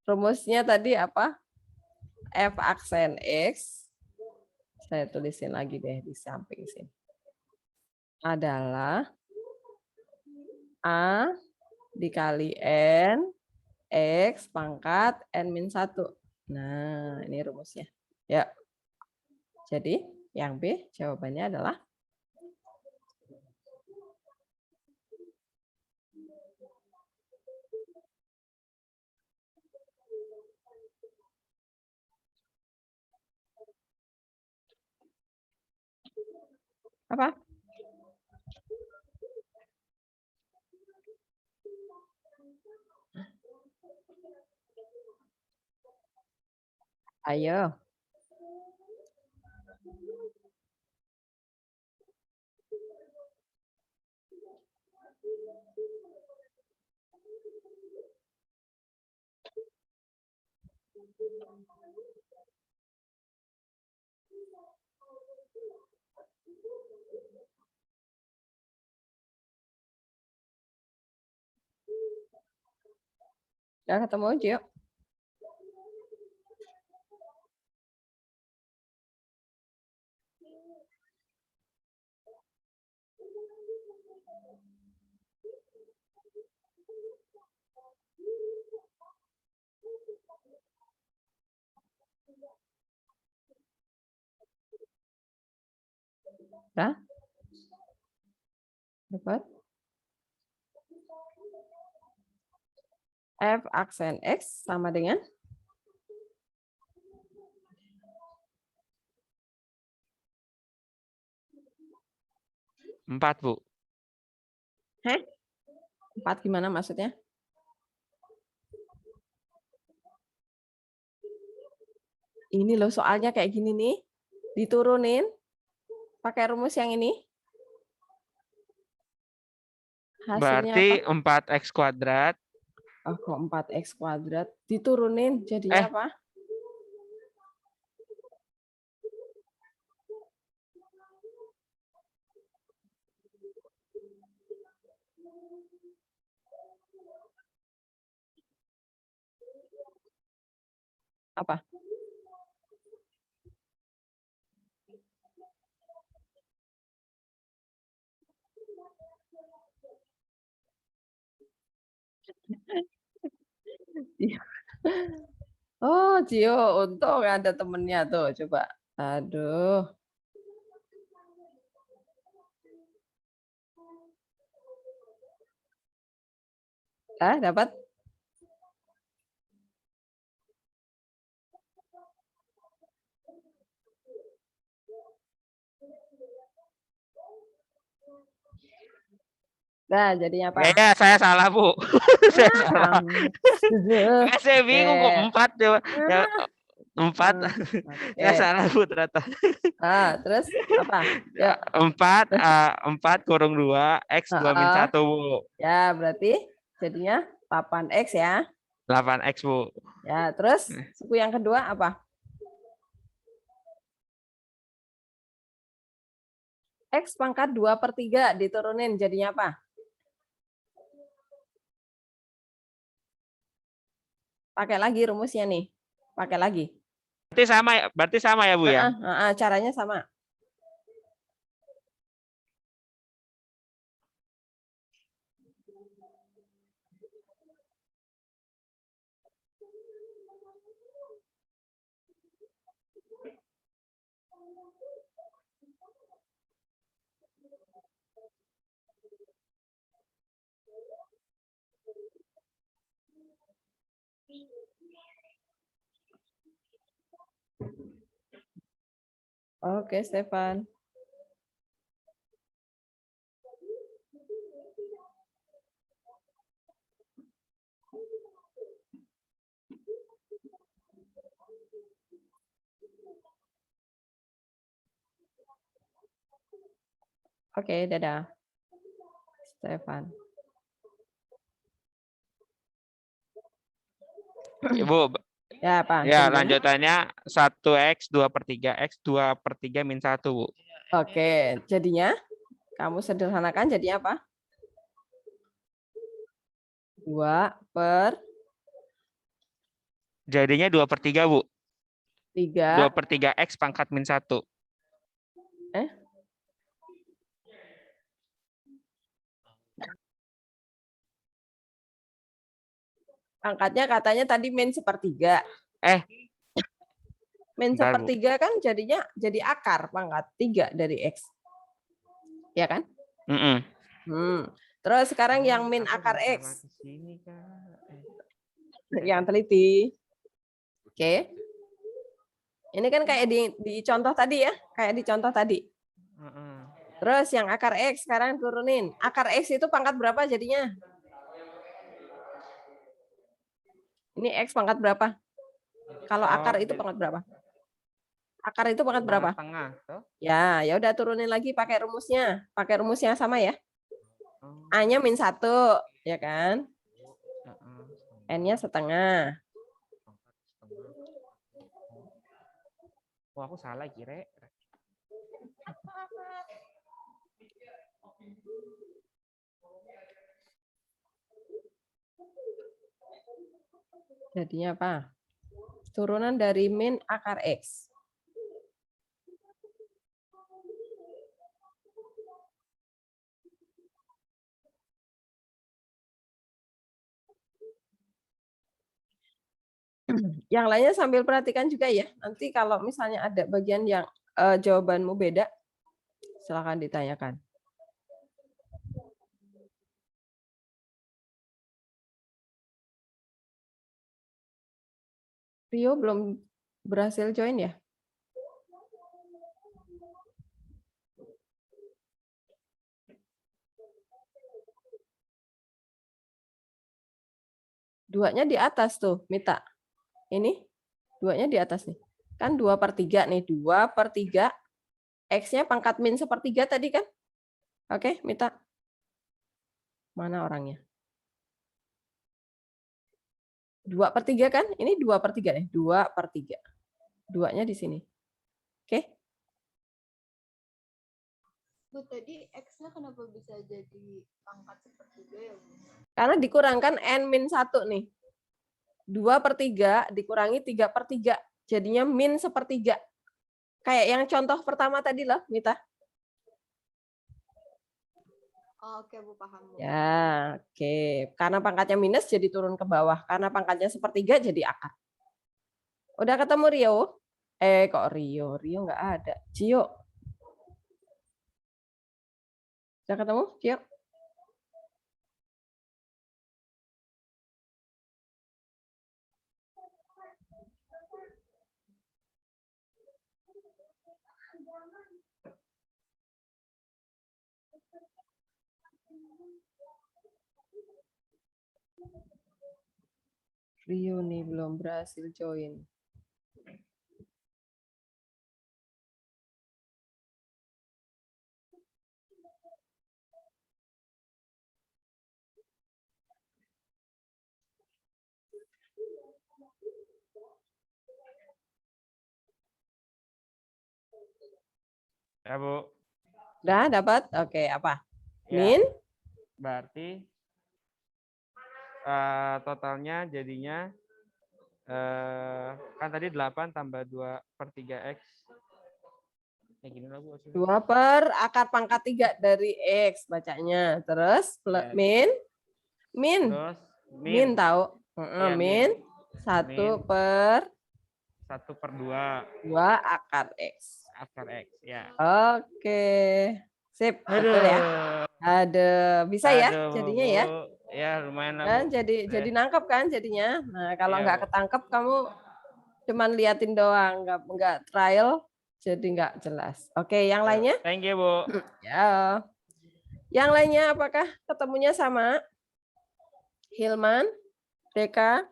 [SPEAKER 1] Rumusnya tadi apa? F aksen X. Saya tulisin lagi deh di samping sini. adalah A dikali N X pangkat N-1. Nah, ini rumusnya. Ya. Jadi, yang B jawabannya adalah apa? Ayo. Udah ketemu, Gio? Udah? Dapat? F aksen X sama dengan
[SPEAKER 8] 4, Bu.
[SPEAKER 1] 4 gimana maksudnya? Ini loh soalnya kayak gini nih. Diturunin pakai rumus yang ini. Hasilnya
[SPEAKER 8] Berarti
[SPEAKER 1] apa?
[SPEAKER 8] 4x kuadrat.
[SPEAKER 1] Oh, kok 4x kuadrat diturunin jadinya apa? Apa? Oh, Gio, untung ada temennya tuh. Coba. Aduh. Dapat? Nah, jadinya apa?
[SPEAKER 8] Ya, saya salah, Bu. Saya salah.
[SPEAKER 1] Aduh.
[SPEAKER 8] Saya bingung kok
[SPEAKER 1] Oke.
[SPEAKER 8] 4 ya. Ya, 4.
[SPEAKER 1] Oke.
[SPEAKER 8] Ya salah, Bu, ternyata.
[SPEAKER 1] Terus apa? Yuk.
[SPEAKER 8] 4 kurung 2 X 2 min 1, Bu.
[SPEAKER 1] Ya, berarti jadinya 8X ya.
[SPEAKER 8] 8X, Bu.
[SPEAKER 1] Ya, terus suku yang kedua apa? X pangkat 2/3 diturunin jadinya apa? Pakai lagi rumusnya nih. Pakai lagi.
[SPEAKER 8] Berarti sama ya, Bu ya?
[SPEAKER 1] Caranya sama. Oke, Stefan. Oke, dadah. Stefan.
[SPEAKER 8] Ibu,
[SPEAKER 1] Ya, apa?
[SPEAKER 8] ya
[SPEAKER 1] Jadinya?
[SPEAKER 8] lanjutannya 1x 2/3 X 2/3 min 1, Bu.
[SPEAKER 1] Oke, jadinya kamu sederhanakan jadi apa? 2 per
[SPEAKER 8] Jadinya 2/3, Bu.
[SPEAKER 1] 3.
[SPEAKER 8] 2/3 X pangkat min 1.
[SPEAKER 1] Pangkatnya katanya tadi min sepertiga. Min
[SPEAKER 8] Bentar, Bu.
[SPEAKER 1] sepertiga kan jadinya jadi akar pangkat 3 dari X. Ya kan?
[SPEAKER 8] Mm-mm.
[SPEAKER 1] Terus sekarang yang min
[SPEAKER 8] Aku
[SPEAKER 1] akar
[SPEAKER 8] nggak
[SPEAKER 1] X.
[SPEAKER 8] salah kesini, Kak.
[SPEAKER 1] Yang teliti. Oke. Ini kan kayak di contoh tadi ya. Kayak di contoh tadi.
[SPEAKER 8] Heeh.
[SPEAKER 1] Terus yang akar X sekarang turunin. Akar X itu pangkat berapa jadinya? Ini X pangkat berapa? Kalau akar itu pangkat berapa? Akar itu pangkat berapa?
[SPEAKER 8] Tengah, toh?
[SPEAKER 1] Ya udah turunin lagi pakai rumusnya. Pakai rumus yang sama ya.
[SPEAKER 8] Oh,
[SPEAKER 1] A-nya min 1, ya kan?
[SPEAKER 8] heeh.
[SPEAKER 1] N-nya setengah.
[SPEAKER 8] Oh, aku salah kira.
[SPEAKER 1] Jadinya apa? Turunan dari min akar X. Yang lainnya sambil perhatikan juga ya. Nanti kalau misalnya ada bagian yang jawabanmu beda, silakan ditanyakan. Rio belum berhasil join ya? Duanya di atas tuh, Mita. Ini duanya di atas nih. Kan 2/3 nih. 2/3. X-nya pangkat min sepertiga tadi kan? Oke, Mita. Mana orangnya? 2/3 kan? Ini 2/3 nih. 2/3. Duanya di sini. Oke?
[SPEAKER 6] Bu, tadi X-nya kenapa bisa jadi pangkat sepertiga ya, Bu?
[SPEAKER 1] Karena dikurangkan N-1 nih. 2/3 dikurangi 3/3. Jadinya min sepertiga. Kayak yang contoh pertama tadi loh, Mita.
[SPEAKER 6] Oh, oke, Bu, paham, Bu.
[SPEAKER 1] Ya, oke. Karena pangkatnya minus jadi turun ke bawah. Karena pangkatnya sepertiga jadi akar. Udah ketemu Rio? Kok Rio? Rio nggak ada. Cio. Udah ketemu, Cio? Rio nih belum berhasil join.
[SPEAKER 8] Ya, Bu.
[SPEAKER 1] Udah dapat? Oke, apa?
[SPEAKER 8] Ya,
[SPEAKER 1] Min?
[SPEAKER 8] berarti totalnya jadinya kan tadi 8 tambah 2/3 X. Ya gini lah, Bu.
[SPEAKER 1] 2 per akar pangkat 3 dari X bacanya. Terus
[SPEAKER 8] Ya.
[SPEAKER 1] min? Min.
[SPEAKER 8] Terus
[SPEAKER 1] Min tahu?
[SPEAKER 8] Iya,
[SPEAKER 1] Min.
[SPEAKER 8] min.
[SPEAKER 1] 1
[SPEAKER 8] Min.
[SPEAKER 1] per
[SPEAKER 8] 1/2
[SPEAKER 1] 2 akar X.
[SPEAKER 8] akar X. Ya.
[SPEAKER 1] Oke. Sip, betul ya? Ada bisa ya
[SPEAKER 8] Aduh,
[SPEAKER 1] jadinya
[SPEAKER 8] Bu.
[SPEAKER 1] ya?
[SPEAKER 8] Ya, lumayan lah,
[SPEAKER 1] Kan
[SPEAKER 8] Bu.
[SPEAKER 1] jadi nangkep kan jadinya. Nah, kalau
[SPEAKER 8] Iya,
[SPEAKER 1] nggak
[SPEAKER 8] Bu.
[SPEAKER 1] ketangkep kamu cuman liatin doang, nggak trial, jadi nggak jelas. Oke, yang lainnya?
[SPEAKER 8] Thank you, Bu.
[SPEAKER 1] Ya. Yang lainnya apakah ketemunya sama? Hilman, Deka,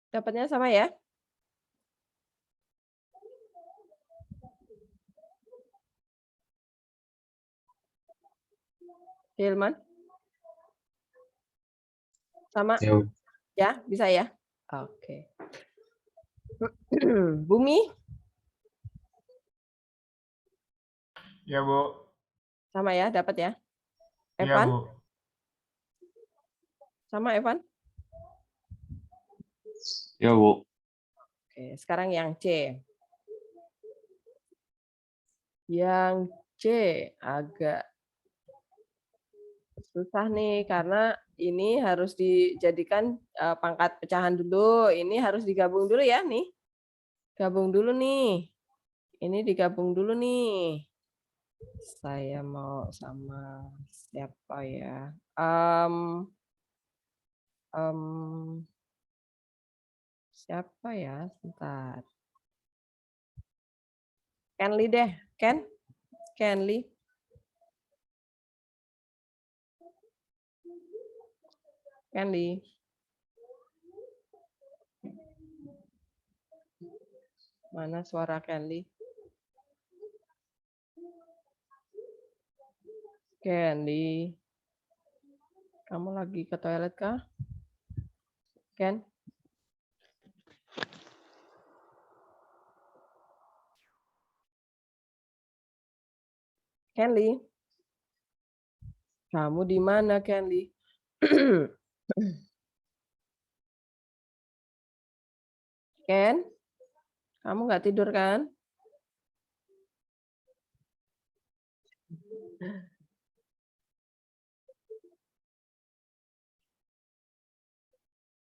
[SPEAKER 1] dapatnya sama ya? Hilman? Sama?
[SPEAKER 7] Ya, Bu.
[SPEAKER 1] Ya, bisa ya? Oke. Bumi?
[SPEAKER 5] Ya, Bu.
[SPEAKER 1] Sama ya, dapat ya?
[SPEAKER 5] Iya,
[SPEAKER 1] Evan?
[SPEAKER 5] Bu.
[SPEAKER 1] Sama Evan?
[SPEAKER 2] Ya, Bu.
[SPEAKER 1] Oke, sekarang yang C. Yang C agak susah nih karena ini harus dijadikan pangkat pecahan dulu. Ini harus digabung dulu ya nih. Gabung dulu nih. Ini digabung dulu nih. Saya mau sama siapa ya? Siapa ya? Sebentar. Kenly deh. Kenly. Kenly. Mana suara Kenly? Kenly. Kamu lagi ke toilet kah? Ken? Kenly? Kamu di mana, Kenly? Ken? Kamu nggak tidur kan?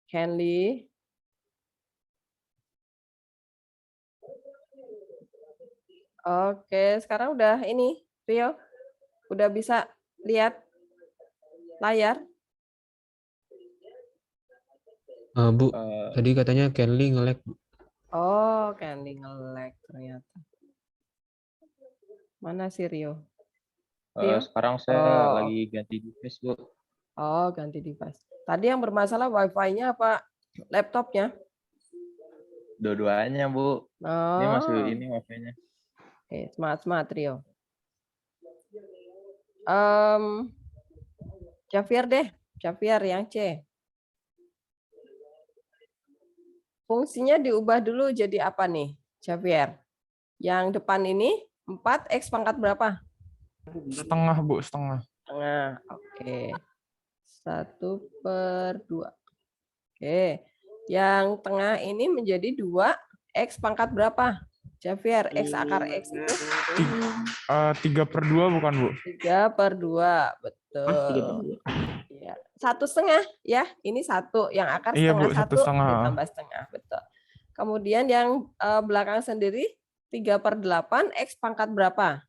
[SPEAKER 1] Kenly? Oke, sekarang udah ini, Rio. Udah bisa lihat layar?
[SPEAKER 7] Bu, tadi katanya Kenly nge-lag.
[SPEAKER 1] Oh, Kenly nge-lag ternyata. Mana sih Rio? Rio?
[SPEAKER 9] Sekarang saya
[SPEAKER 1] Oh,
[SPEAKER 9] lagi ganti device, Bu.
[SPEAKER 1] oh, ganti device. Tadi yang bermasalah Wi-Fi-nya apa laptopnya?
[SPEAKER 9] Dua-duanya, Bu. Ini masih
[SPEAKER 1] Oh,
[SPEAKER 9] ini Wi-Fi-nya.
[SPEAKER 1] oke, semangat Rio. Javier deh, Javier yang C. Fungsinya diubah dulu jadi apa nih, Javier? Yang depan ini 4X pangkat berapa?
[SPEAKER 5] Setengah, Bu, setengah.
[SPEAKER 1] Setengah, oke. 1/2. Oke. Yang tengah ini menjadi 2X pangkat berapa? Javier, X akar X itu
[SPEAKER 5] 3/2 bukan, Bu?
[SPEAKER 1] 3/2, betul. Ya. 1/2 ya, ini 1, yang akar
[SPEAKER 5] Iya, Bu,
[SPEAKER 1] setengah 1
[SPEAKER 5] 1/2.
[SPEAKER 1] ditambah setengah, betul. Kemudian yang belakang sendiri 3/8 X pangkat berapa?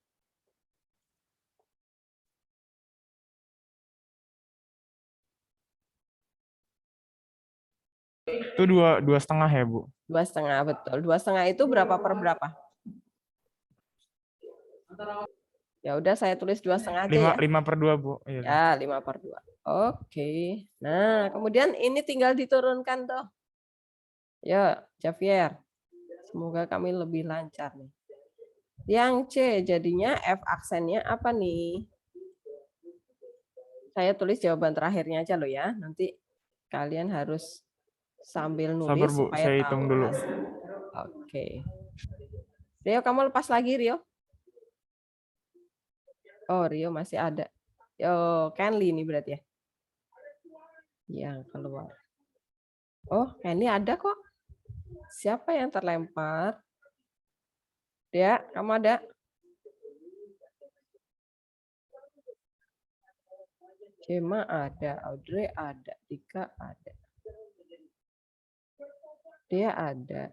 [SPEAKER 5] Itu 2,5 ya, Bu?
[SPEAKER 1] 2,5, betul. 2,5 itu berapa per berapa? Ya udah saya tulis 2,5 aja ya.
[SPEAKER 5] 5/2, Bu. Iya.
[SPEAKER 1] Ya, 5/2. Oke. Nah, kemudian ini tinggal diturunkan tuh. Ya, Javier. Semoga kami lebih lancar nih. Yang C jadinya F aksennya apa nih? Saya tulis jawaban terakhirnya aja loh ya. Nanti kalian harus sambil nulis
[SPEAKER 5] Sabar, Bu,
[SPEAKER 1] supaya
[SPEAKER 5] saya
[SPEAKER 1] tahu
[SPEAKER 5] hitung dulu.
[SPEAKER 1] hasil. Oke. Rio, kamu lepas lagi, Rio. Oh, Rio masih ada. Oh, Kenly ini berarti ya. Yang keluar. Oh, Kenly ada kok. Siapa yang terlempar? Ya, kamu ada? Cema ada, Audrey ada, Dika ada. Dia ada.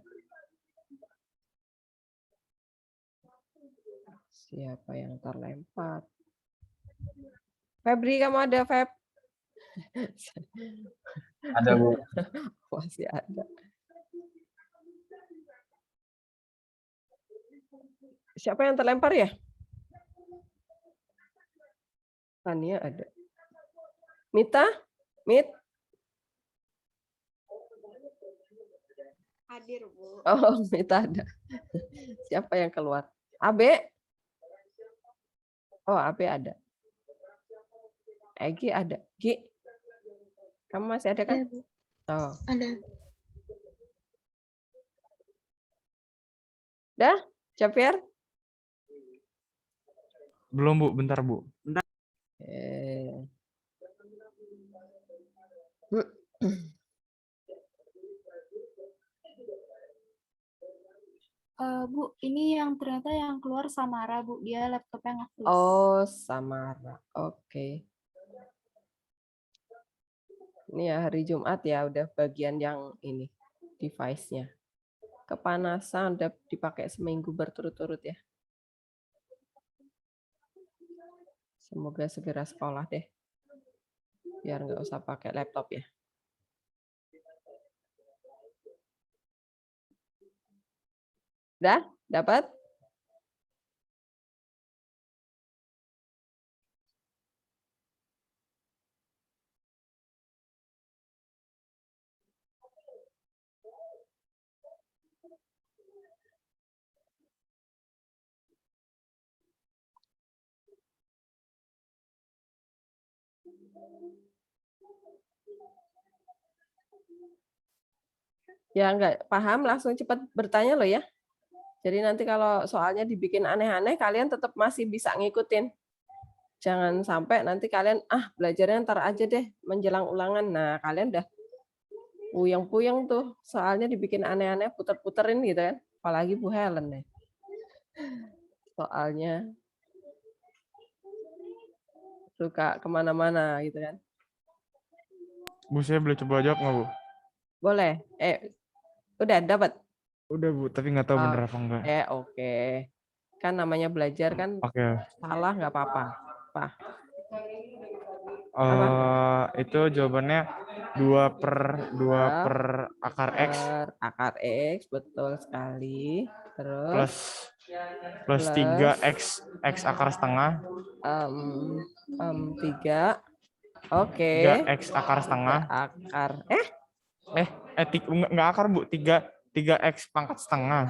[SPEAKER 1] Siapa yang terlempar? Febri, kamu ada, Feb?
[SPEAKER 7] Ada, Bu.
[SPEAKER 1] Masih ada. Siapa yang terlempar ya? Tania ada. Mita? Mit?
[SPEAKER 6] Hadir, Bu.
[SPEAKER 1] Oh, Mita ada. Siapa yang keluar? Abe? Oh, Abe ada. Egi ada. Gi? Kamu masih ada kan? Oh.
[SPEAKER 6] Ada.
[SPEAKER 1] Dah? Javier?
[SPEAKER 5] Belum, Bu. Bentar, Bu.
[SPEAKER 6] Bu, ini yang ternyata yang keluar Samara, Bu. Dia laptopnya nge-freeze.
[SPEAKER 1] Oh, Samara. Oke. Ini ya hari Jumat ya, udah bagian yang ini device-nya. Kepanasan udah dipakai seminggu berturut-turut ya. Semoga segera sekolah deh. Biar nggak usah pakai laptop ya. Udah? Dapat? Ya nggak paham langsung cepat bertanya loh ya. Jadi nanti kalau soalnya dibikin aneh-aneh, kalian tetap masih bisa ngikutin. Jangan sampai nanti kalian, belajarnya ntar aja deh, menjelang ulangan. Nah, kalian udah puyeng-puyeng tuh, soalnya dibikin aneh-aneh, puter-puterin gitu kan. Apalagi Bu Helen deh. Soalnya suka kemana-mana gitu kan.
[SPEAKER 5] Bu, saya boleh coba jawab nggak, Bu?
[SPEAKER 1] Boleh. Udah dapat?
[SPEAKER 5] Udah, Bu, tapi nggak tahu bener apa enggak.
[SPEAKER 1] Oke. Kan namanya belajar kan
[SPEAKER 5] Oke.
[SPEAKER 1] salah nggak apa-apa.
[SPEAKER 5] Itu jawabannya 2/2 per akar X.
[SPEAKER 1] Per akar X, betul sekali. Terus
[SPEAKER 5] Plus 3X akar setengah.
[SPEAKER 1] 3. Oke.
[SPEAKER 5] 3X akar setengah.
[SPEAKER 1] Akar.
[SPEAKER 5] Nggak akar, Bu. 3X pangkat setengah.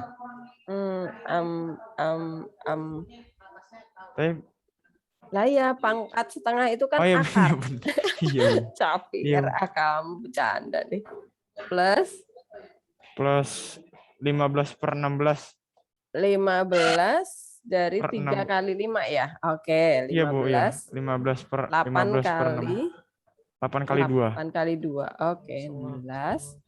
[SPEAKER 1] Lah ya, pangkat setengah itu kan
[SPEAKER 5] Oh iya,
[SPEAKER 1] akar.
[SPEAKER 5] bener. Iya.
[SPEAKER 1] Capek kamu bercanda nih. Plus
[SPEAKER 5] 15/16.
[SPEAKER 1] 15 dari
[SPEAKER 5] Per
[SPEAKER 1] 3
[SPEAKER 5] 6.
[SPEAKER 1] kali 5 ya. Oke, 15.
[SPEAKER 5] Iya, Bu, ya. 8 kali 2.
[SPEAKER 1] 8 kali 2. Oke, 16.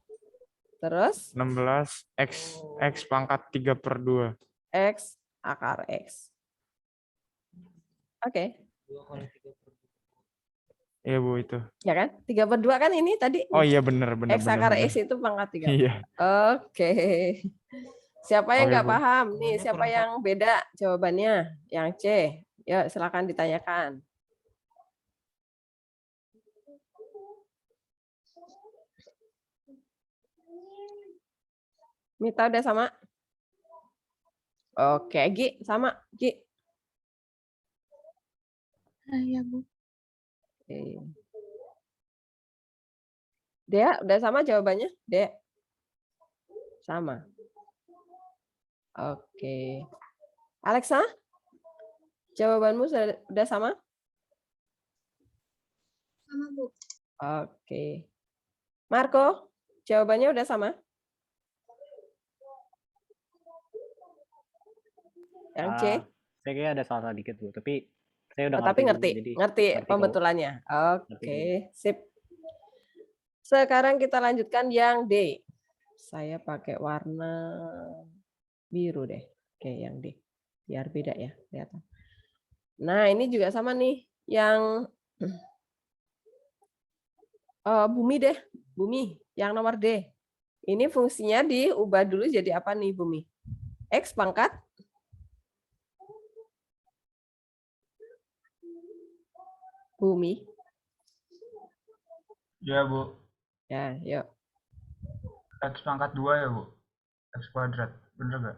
[SPEAKER 1] Terus
[SPEAKER 5] 16 X pangkat 3/2.
[SPEAKER 1] X akar X. Oke.
[SPEAKER 5] Iya, Bu, itu.
[SPEAKER 1] Ya kan? 3/2 kan ini tadi.
[SPEAKER 5] Oh iya, bener.
[SPEAKER 1] X akar X itu pangkat 3.
[SPEAKER 5] Iya.
[SPEAKER 1] Oke. Siapa yang
[SPEAKER 5] Oke,
[SPEAKER 1] nggak
[SPEAKER 5] Bu.
[SPEAKER 1] paham? Nih, siapa yang beda jawabannya? Yang C. Ya, silakan ditanyakan. Mita udah sama? Oke, Gi, sama, Gi.
[SPEAKER 6] Ya, Bu.
[SPEAKER 1] Oke. Dea, udah sama jawabannya? Dea? Sama. Oke. Alexa? Jawabanmu sudah sama?
[SPEAKER 6] Sama, Bu.
[SPEAKER 1] Oke. Marco? Jawabannya udah sama? Yang C?
[SPEAKER 4] Saya kayaknya ada salah dikit, Bu, tapi saya udah
[SPEAKER 1] Tapi
[SPEAKER 4] ngerti,
[SPEAKER 1] ngerti
[SPEAKER 4] kok.
[SPEAKER 1] pembetulannya.
[SPEAKER 4] Ngerti,
[SPEAKER 1] Oke, sip. Sekarang kita lanjutkan yang D. Saya pakai warna biru deh. Oke, yang D. Biar beda ya, kelihatan. Nah, ini juga sama nih. Yang bumi deh. Bumi, yang nomor D. Ini fungsinya diubah dulu jadi apa nih, bumi? X pangkat bumi.
[SPEAKER 9] Ya, Bu.
[SPEAKER 1] Ya, yuk.
[SPEAKER 9] X pangkat 2 ya, Bu. X kuadrat. Bener nggak?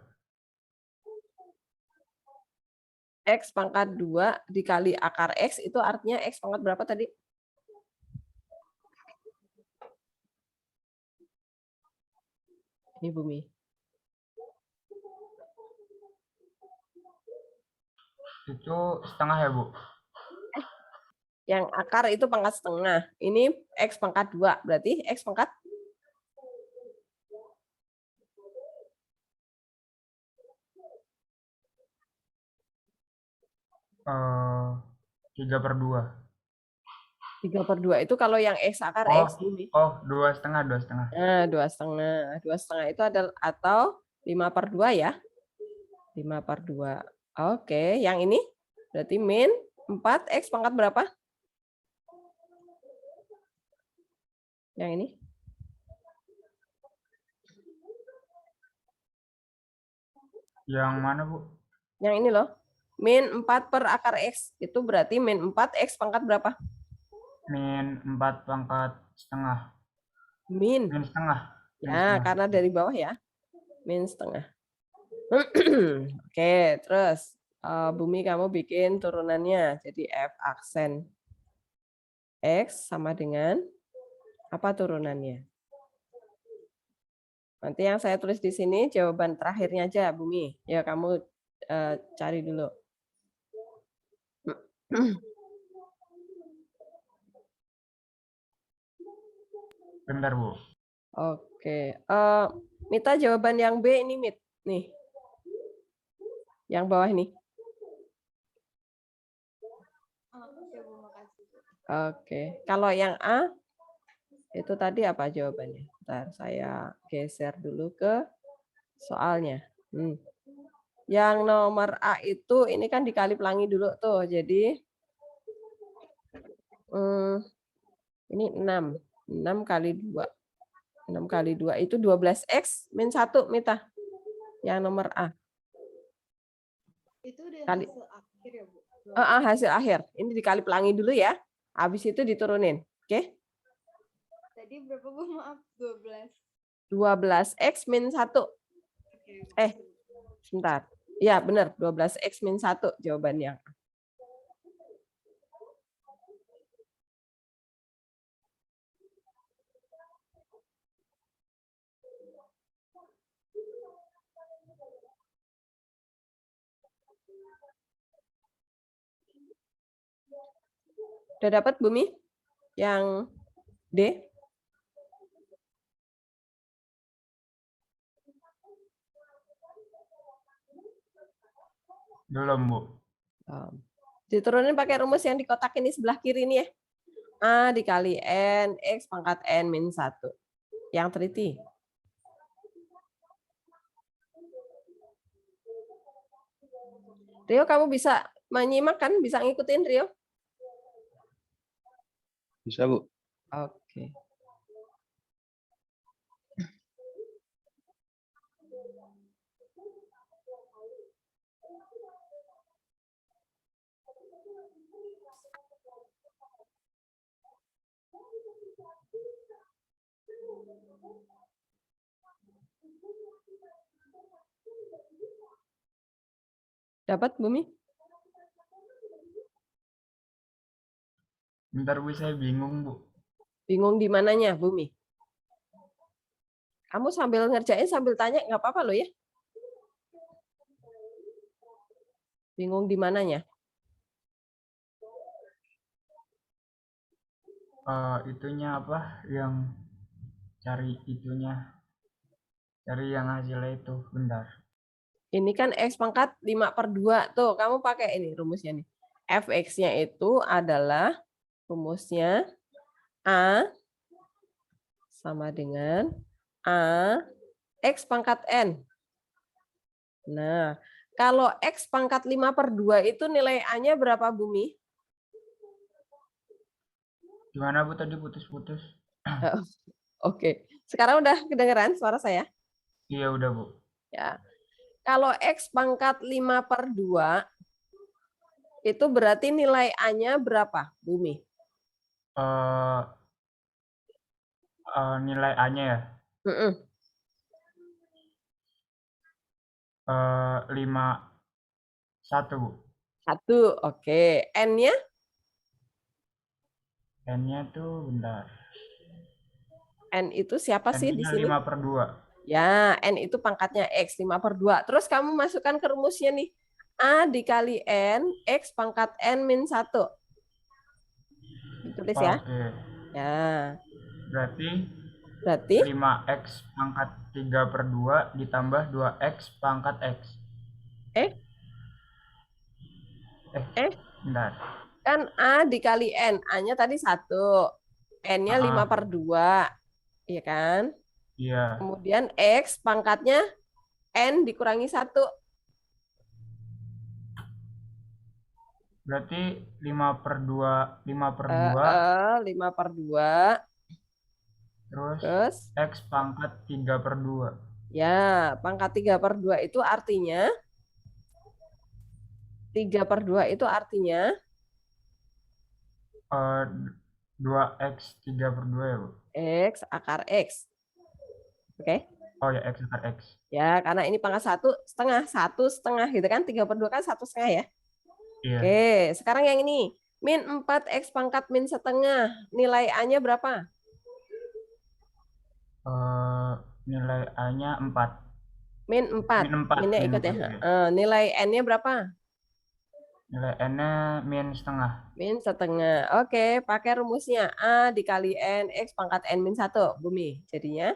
[SPEAKER 1] X pangkat 2 dikali akar X itu artinya X pangkat berapa tadi? Ini bumi.
[SPEAKER 9] Itu setengah ya, Bu?
[SPEAKER 1] Yang akar itu pangkat setengah. Ini X pangkat 2. Berarti X pangkat?
[SPEAKER 9] Eh, 3/2.
[SPEAKER 1] 3/2 itu kalau yang X akar X bumi.
[SPEAKER 9] 2,5.
[SPEAKER 1] Nah, 2,5. 2,5 itu adalah atau 5/2 ya. 5/2. Oke, yang ini berarti min 4 X pangkat berapa? Yang ini?
[SPEAKER 9] Yang mana, Bu?
[SPEAKER 1] Yang ini loh. Min 4 per akar X. Itu berarti min 4 X pangkat berapa?
[SPEAKER 9] Min 4 pangkat setengah.
[SPEAKER 1] Min.
[SPEAKER 9] Min setengah. Min
[SPEAKER 1] Ya,
[SPEAKER 9] setengah.
[SPEAKER 1] karena dari bawah ya. Min setengah. Oke, terus Bumi kamu bikin turunannya. Jadi F aksen X sama dengan apa turunannya? Nanti yang saya tulis di sini jawaban terakhirnya aja, Bumi. Ya, kamu cari dulu.
[SPEAKER 9] Bentar, Bu.
[SPEAKER 1] Oke. Mita jawaban yang B ini, Mit. Nih. Yang bawah ini.
[SPEAKER 6] Oke, Bu, makasih.
[SPEAKER 1] Oke. Kalau yang A, itu tadi apa jawabannya? Bentar, saya geser dulu ke soalnya. Yang nomor A itu, ini kan dikali pelangi dulu tuh. Jadi, ini 6. 6 kali 2. 6 kali 2 itu 12X min 1, Mita. Yang nomor A.
[SPEAKER 6] Itu udah
[SPEAKER 1] Kali.
[SPEAKER 6] hasil akhir ya, Bu?
[SPEAKER 1] Hasil akhir. Ini dikali pelangi dulu ya. Habis itu diturunin. Oke?
[SPEAKER 6] Tadi berapa, Bu? Maaf, 12.
[SPEAKER 1] 12X min 1.
[SPEAKER 6] Oke.
[SPEAKER 1] Sebentar. Ya, benar. 12X min 1 jawabannya. Udah dapat, Bumi? Yang D?
[SPEAKER 9] Belum, Bu.
[SPEAKER 1] Diturunin pakai rumus yang di kotak ini sebelah kiri ini ya. A dikali N, X pangkat N min 1. Yang teliti. Rio, kamu bisa menyimak kan? Bisa ngikutin, Rio?
[SPEAKER 2] Bisa, Bu.
[SPEAKER 1] Oke. Dapat, Bumi?
[SPEAKER 9] Bentar, Bu, saya bingung, Bu.
[SPEAKER 1] Bingung di mananya, Bumi? Kamu sambil ngerjain, sambil tanya, nggak apa-apa loh ya. Bingung di mananya?
[SPEAKER 9] Itunya apa? Yang cari itunya. Cari yang hasilnya itu. Bentar.
[SPEAKER 1] Ini kan X pangkat 5/2. Tuh, kamu pakai ini rumusnya nih. Fx-nya itu adalah rumusnya A sama dengan A X pangkat N. Nah, kalau X pangkat 5/2 itu nilai A-nya berapa, Bumi?
[SPEAKER 9] Gimana, Bu, tadi putus-putus?
[SPEAKER 1] Oke. Sekarang udah kedengeran suara saya?
[SPEAKER 9] Iya, udah, Bu.
[SPEAKER 1] Ya. Kalau X pangkat 5/2 itu berarti nilai A-nya berapa, Bumi?
[SPEAKER 9] Nilai A-nya ya? 1, Bu.
[SPEAKER 1] 1, oke. N-nya?
[SPEAKER 9] N-nya tuh bentar.
[SPEAKER 1] N itu siapa sih di sini?
[SPEAKER 9] 5/2.
[SPEAKER 1] Ya, N itu pangkatnya X, 5/2. Terus kamu masukkan ke rumusnya nih. A dikali N, X pangkat N min 1. Ditulis ya.
[SPEAKER 9] Oke.
[SPEAKER 1] Ya.
[SPEAKER 9] Berarti 5X pangkat 3/2 ditambah 2X pangkat X. Bentar.
[SPEAKER 1] Kan A dikali N. A-nya tadi 1. N-nya 5/2. Iya kan?
[SPEAKER 9] Iya.
[SPEAKER 1] Kemudian X pangkatnya N dikurangi 1.
[SPEAKER 9] Berarti 5/2.
[SPEAKER 1] 5/2.
[SPEAKER 9] Terus X pangkat 3/2.
[SPEAKER 1] Ya, pangkat 3/2 itu artinya 3/2 itu artinya
[SPEAKER 9] 2X 3/2 ya, Bu?
[SPEAKER 1] X akar X. Oke.
[SPEAKER 9] Oh ya, X akar X.
[SPEAKER 1] Ya, karena ini pangkat 1/2 gitu kan. 3/2 kan 1/2 ya.
[SPEAKER 9] Iya.
[SPEAKER 1] Oke, sekarang yang ini. Min 4X pangkat min setengah. Nilai A-nya berapa?
[SPEAKER 9] Nilai A-nya 4.
[SPEAKER 1] Min 4.
[SPEAKER 9] Min 4.
[SPEAKER 1] Minnya ikut ya. Nilai N-nya berapa?
[SPEAKER 9] Nilai N-nya min setengah.
[SPEAKER 1] Min setengah. Oke, pakai rumusnya. A dikali N, X pangkat N min 1. Bumi. Jadinya?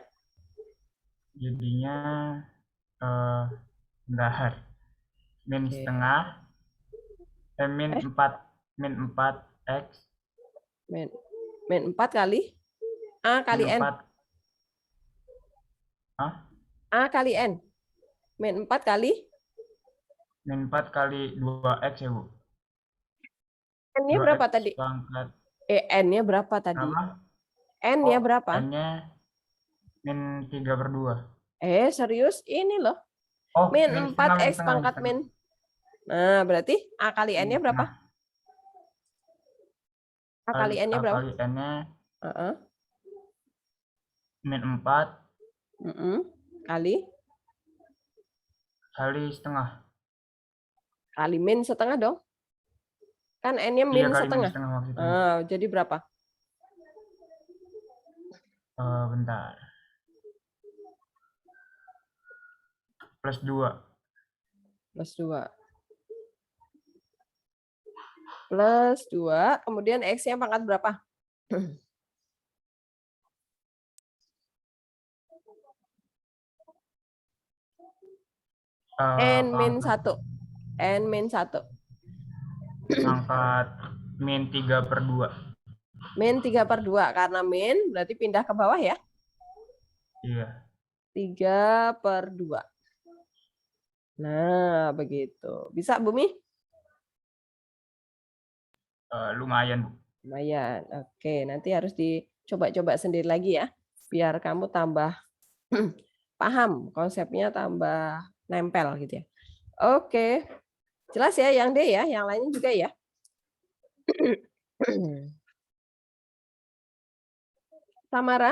[SPEAKER 9] Bentar. Min setengah. Min 4 X.
[SPEAKER 1] Min 4 kali A kali
[SPEAKER 9] Min
[SPEAKER 1] N.
[SPEAKER 9] 4. Hah?
[SPEAKER 1] A kali N. Min 4 kali?
[SPEAKER 9] Min 4 kali 2X ya, Bu?
[SPEAKER 1] N-nya berapa tadi?
[SPEAKER 9] Pangkat.
[SPEAKER 1] N-nya berapa tadi?
[SPEAKER 9] Apa?
[SPEAKER 1] N-nya berapa?
[SPEAKER 9] N-nya min 3/2.
[SPEAKER 1] Serius? Ini loh.
[SPEAKER 9] Oh,
[SPEAKER 1] Min 4X pangkat min. Nah, berarti A kali N-nya berapa? A kali N-nya berapa?
[SPEAKER 9] A kali N-nya min 4 kali setengah.
[SPEAKER 1] Kali min setengah dong. Kan N-nya min
[SPEAKER 9] Kali
[SPEAKER 1] setengah.
[SPEAKER 9] min setengah maksudnya.
[SPEAKER 1] Jadi berapa?
[SPEAKER 9] Bentar. Plus 2.
[SPEAKER 1] Plus 2. Plus 2. Kemudian X-nya pangkat berapa? N min 1. N min 1.
[SPEAKER 9] Pangkat min 3/2.
[SPEAKER 1] Min 3/2. Karena min berarti pindah ke bawah ya?
[SPEAKER 9] Iya.
[SPEAKER 1] 3/2. Nah, begitu. Bisa, Bumi?
[SPEAKER 9] Lumayan, Bu.
[SPEAKER 1] Lumayan. Oke, nanti harus dicoba-coba sendiri lagi ya. Biar kamu tambah paham konsepnya, tambah nempel gitu ya. Oke. Jelas ya yang D ya, yang lainnya juga ya. Samara?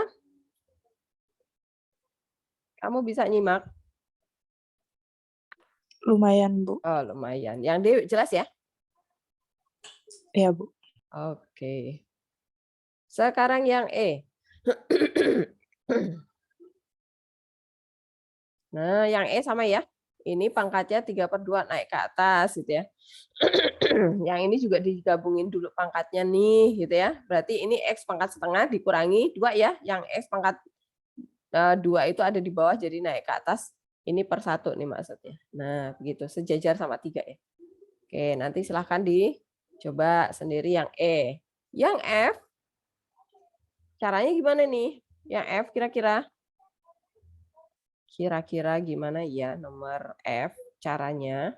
[SPEAKER 1] Kamu bisa nyimak?
[SPEAKER 6] Lumayan, Bu.
[SPEAKER 1] Oh, lumayan. Yang D jelas ya?
[SPEAKER 6] Iya, Bu.
[SPEAKER 1] Oke. Sekarang yang E. Nah, yang E sama ya. Ini pangkatnya 3/2 naik ke atas gitu ya. Yang ini juga digabungin dulu pangkatnya nih gitu ya. Berarti ini X pangkat setengah dikurangi 2 ya. Yang X pangkat 2 itu ada di bawah jadi naik ke atas. Ini per 1 nih maksudnya. Nah, begitu. Sejajar sama 3 ya. Oke, nanti silahkan dicoba sendiri yang E. Yang F, caranya gimana nih? Yang F kira-kira? Kira-kira gimana ya nomor F caranya?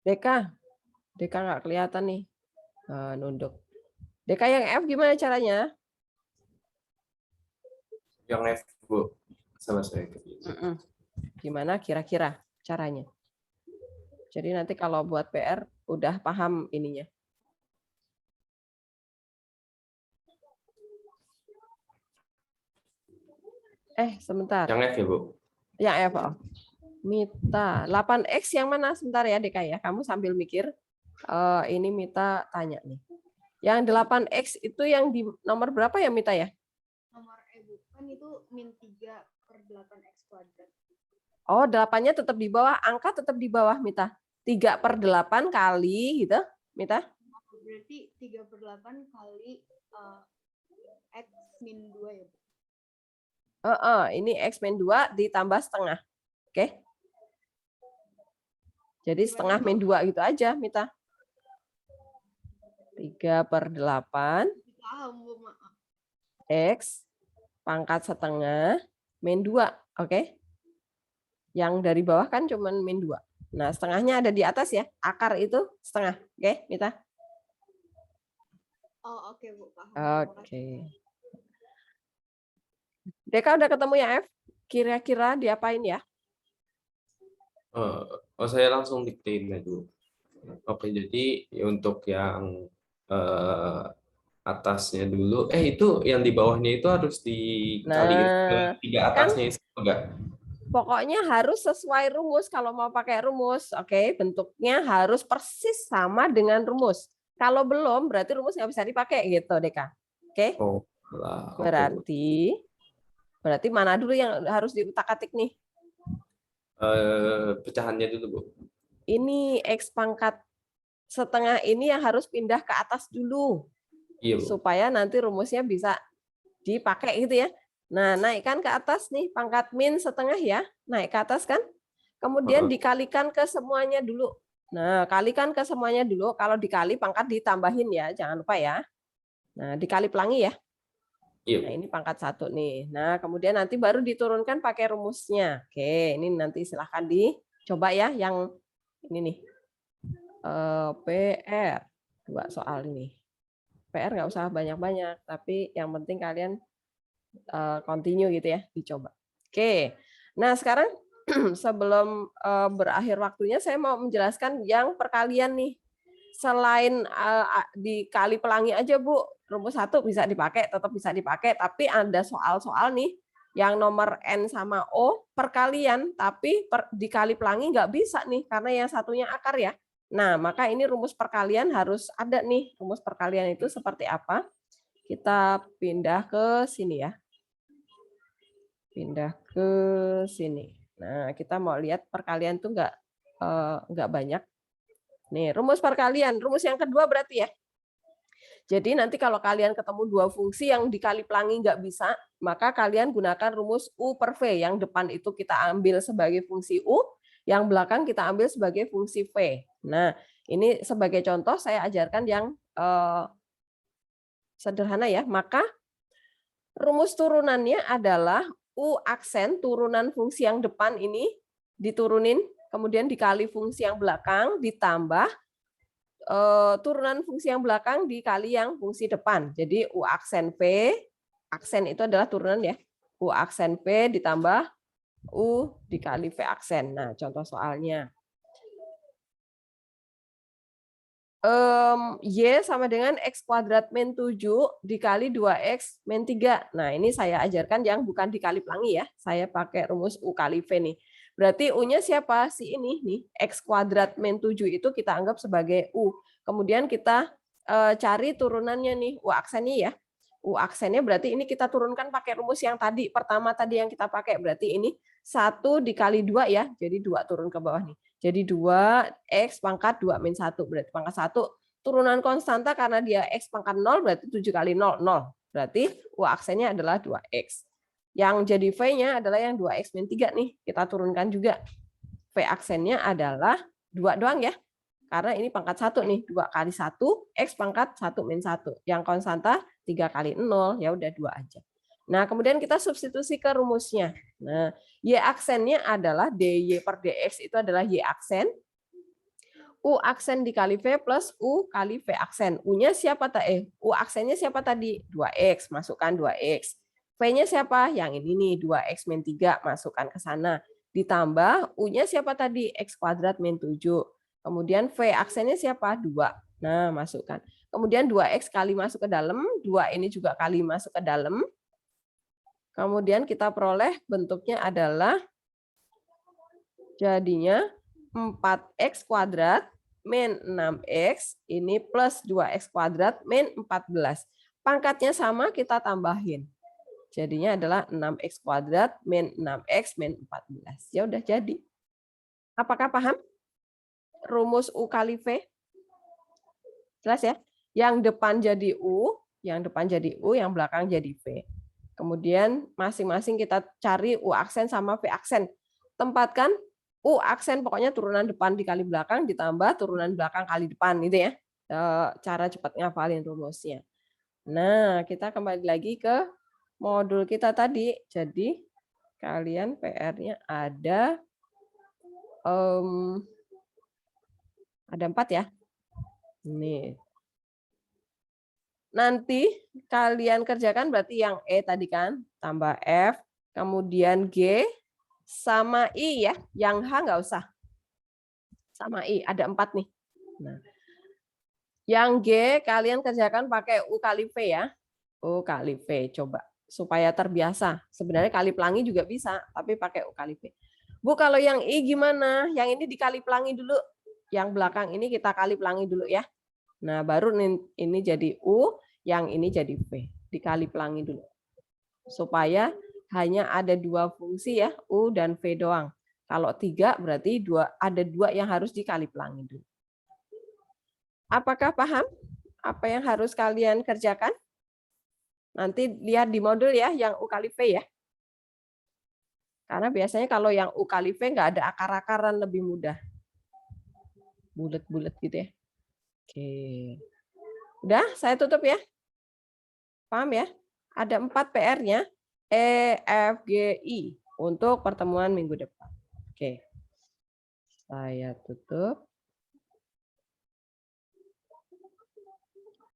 [SPEAKER 1] Deka nggak kelihatan nih. Nunduk. Deka yang F gimana caranya?
[SPEAKER 7] Yang F, Bu. Sama saya.
[SPEAKER 1] Gimana kira-kira caranya? Jadi nanti kalau buat PR udah paham ininya. Sebentar.
[SPEAKER 7] Yang F ya, Bu?
[SPEAKER 1] Yang F. Oh. Mita. 8X yang mana? Sebentar ya, Deka ya. Kamu sambil mikir. Ini Mita tanya nih. Yang 8X itu yang di nomor berapa ya, Mita ya?
[SPEAKER 6] Nomor E, Bu. Kan itu min 3/8X kuadrat.
[SPEAKER 1] Oh, 8-nya tetap di bawah. Angka tetap di bawah, Mita. 3/8 kali gitu, Mita.
[SPEAKER 6] Berarti 3/8 kali X min 2 ya, Bu?
[SPEAKER 1] Ini X min 2 ditambah setengah. Oke. Jadi setengah min 2 gitu aja, Mita. 3/8 X pangkat setengah min 2. Oke. Yang dari bawah kan cuma min 2. Nah, setengahnya ada di atas ya. Akar itu setengah. Oke, Mita.
[SPEAKER 6] Oh, oke Bu, paham.
[SPEAKER 1] Oke. Deka udah ketemu ya, F? Kira-kira diapain ya?
[SPEAKER 7] Saya langsung diktein aja. Oke, jadi untuk yang atasnya dulu. Itu yang di bawahnya itu harus dikali
[SPEAKER 1] Nah,
[SPEAKER 7] tiga
[SPEAKER 1] kan
[SPEAKER 7] atasnya itu enggak?
[SPEAKER 1] pokoknya harus sesuai rumus kalau mau pakai rumus. Oke, bentuknya harus persis sama dengan rumus. Kalau belum, berarti rumus nggak bisa dipakai gitu, Deka. Oke?
[SPEAKER 7] Oh, lah. Oke, Bu.
[SPEAKER 1] Berarti mana dulu yang harus diutak-atik nih?
[SPEAKER 7] Pecahannya dulu, Bu.
[SPEAKER 1] Ini X pangkat setengah ini yang harus pindah ke atas dulu.
[SPEAKER 7] Iya, Bu.
[SPEAKER 1] Supaya nanti rumusnya bisa dipakai gitu ya. Nah, naikkan ke atas nih, pangkat min setengah ya. Naik ke atas kan. Kemudian dikalikan ke semuanya dulu. Nah, kalikan ke semuanya dulu. Kalau dikali, pangkat ditambahin ya. Jangan lupa ya. Nah, dikali pelangi ya.
[SPEAKER 7] Iya,
[SPEAKER 1] Nah,
[SPEAKER 7] Bu.
[SPEAKER 1] ini pangkat 1 nih. Nah, kemudian nanti baru diturunkan pakai rumusnya. Oke, ini nanti silahkan dicoba ya. Yang ini nih. PR. 2 soal ini. PR nggak usah banyak-banyak. Tapi yang penting kalian continue gitu ya, dicoba. Oke, nah sekarang sebelum berakhir waktunya, saya mau menjelaskan yang perkalian nih. Selain dikali pelangi aja Bu, rumus 1 bisa dipakai, tetap bisa dipakai, tapi ada soal-soal nih yang nomor N sama O perkalian, tapi dikali pelangi nggak bisa nih, karena yang satunya akar ya. Nah, maka ini rumus perkalian harus ada nih. Rumus perkalian itu seperti apa? Kita pindah ke sini ya. Pindah ke sini. Nah, kita mau lihat perkalian tuh nggak banyak. Nih, rumus perkalian. Rumus yang kedua berarti ya. Jadi nanti kalau kalian ketemu dua fungsi yang dikali pelangi nggak bisa, maka kalian gunakan rumus U per V. Yang depan itu kita ambil sebagai fungsi U, yang belakang kita ambil sebagai fungsi V. Nah, ini sebagai contoh saya ajarkan yang sederhana ya. Maka rumus turunannya adalah U aksen turunan fungsi yang depan ini diturunin, kemudian dikali fungsi yang belakang, ditambah turunan fungsi yang belakang dikali yang fungsi depan. Jadi U aksen V, aksen itu adalah turunan ya. U aksen V ditambah U dikali V aksen. Nah, contoh soalnya. Y sama dengan X kuadrat min 7 dikali 2X min 3. Nah, ini saya ajarkan yang bukan dikali pelangi ya. Saya pakai rumus U kali V nih. Berarti U-nya siapa? Si ini nih. X kuadrat min 7 itu kita anggap sebagai U. Kemudian kita cari turunannya nih, U aksennya ya. U aksennya berarti ini kita turunkan pakai rumus yang tadi. Pertama tadi yang kita pakai. Berarti ini 1 dikali 2 ya. Jadi 2 turun ke bawah nih. Jadi 2X pangkat 2 min 1. Berarti pangkat 1 turunan konstanta karena dia X pangkat 0 berarti 7 kali 0, 0. Berarti U aksennya adalah 2X. Yang jadi V-nya adalah yang 2X min 3 nih. Kita turunkan juga. V aksennya adalah 2 doang ya. Karena ini pangkat 1 nih. 2 kali 1, X pangkat 1 min 1. Yang konstanta 3 kali 0, ya udah 2 aja. Nah, kemudian kita substitusi ke rumusnya. Nah, Y aksennya adalah DY per DX itu adalah Y aksen. U aksen dikali V plus U kali V aksen. U-nya siapa tadi? U aksennya siapa tadi? 2X, masukkan 2X. V-nya siapa? Yang ini nih, 2X min 3, masukkan ke sana. Ditambah U-nya siapa tadi? X kuadrat min 7. Kemudian V aksennya siapa? 2. Nah, masukkan. Kemudian 2X kali masuk ke dalam, 2 ini juga kali masuk ke dalam. Kemudian kita peroleh bentuknya adalah jadinya 4X kuadrat min 6X ini plus 2X kuadrat min 14. Pangkatnya sama, kita tambahin. Jadinya adalah 6X kuadrat min 6X min 14. Ya udah jadi. Apakah paham? Rumus U kali V. Jelas ya? Yang depan jadi U, yang depan jadi U, yang belakang jadi V. Kemudian masing-masing kita cari U aksen sama V aksen. Tempatkan U aksen pokoknya turunan depan dikali belakang ditambah turunan belakang kali depan gitu ya. Cara cepat ngafalin rumusnya. Nah, kita kembali lagi ke modul kita tadi. Jadi kalian PR-nya ada 4 ya. Nih. nanti kalian kerjakan berarti yang E tadi kan, tambah F, kemudian G, sama I ya. Yang H nggak usah. Sama I, ada 4 nih. Nah, yang G kalian kerjakan pakai U kali V ya. U kali V, coba. Supaya terbiasa. Sebenarnya kali pelangi juga bisa, tapi pakai U kali V. Bu, kalau yang I gimana? Yang ini dikali pelangi dulu. Yang belakang ini kita kali pelangi dulu ya. Nah, baru ini jadi U, yang ini jadi V. Dikali pelangi dulu. Supaya hanya ada 2 fungsi ya, U dan V doang. Kalau 3 berarti ada 2 yang harus dikali pelangi dulu. Apakah paham apa yang harus kalian kerjakan? Nanti lihat di modul ya, yang U kali V ya. Karena biasanya kalau yang U kali V nggak ada akar-akaran, lebih mudah. Bulet-bulet gitu ya. Oke. Udah, saya tutup ya. Paham ya? Ada 4 PR-nya. E, F, G, I. Untuk pertemuan minggu depan. Oke. Saya tutup.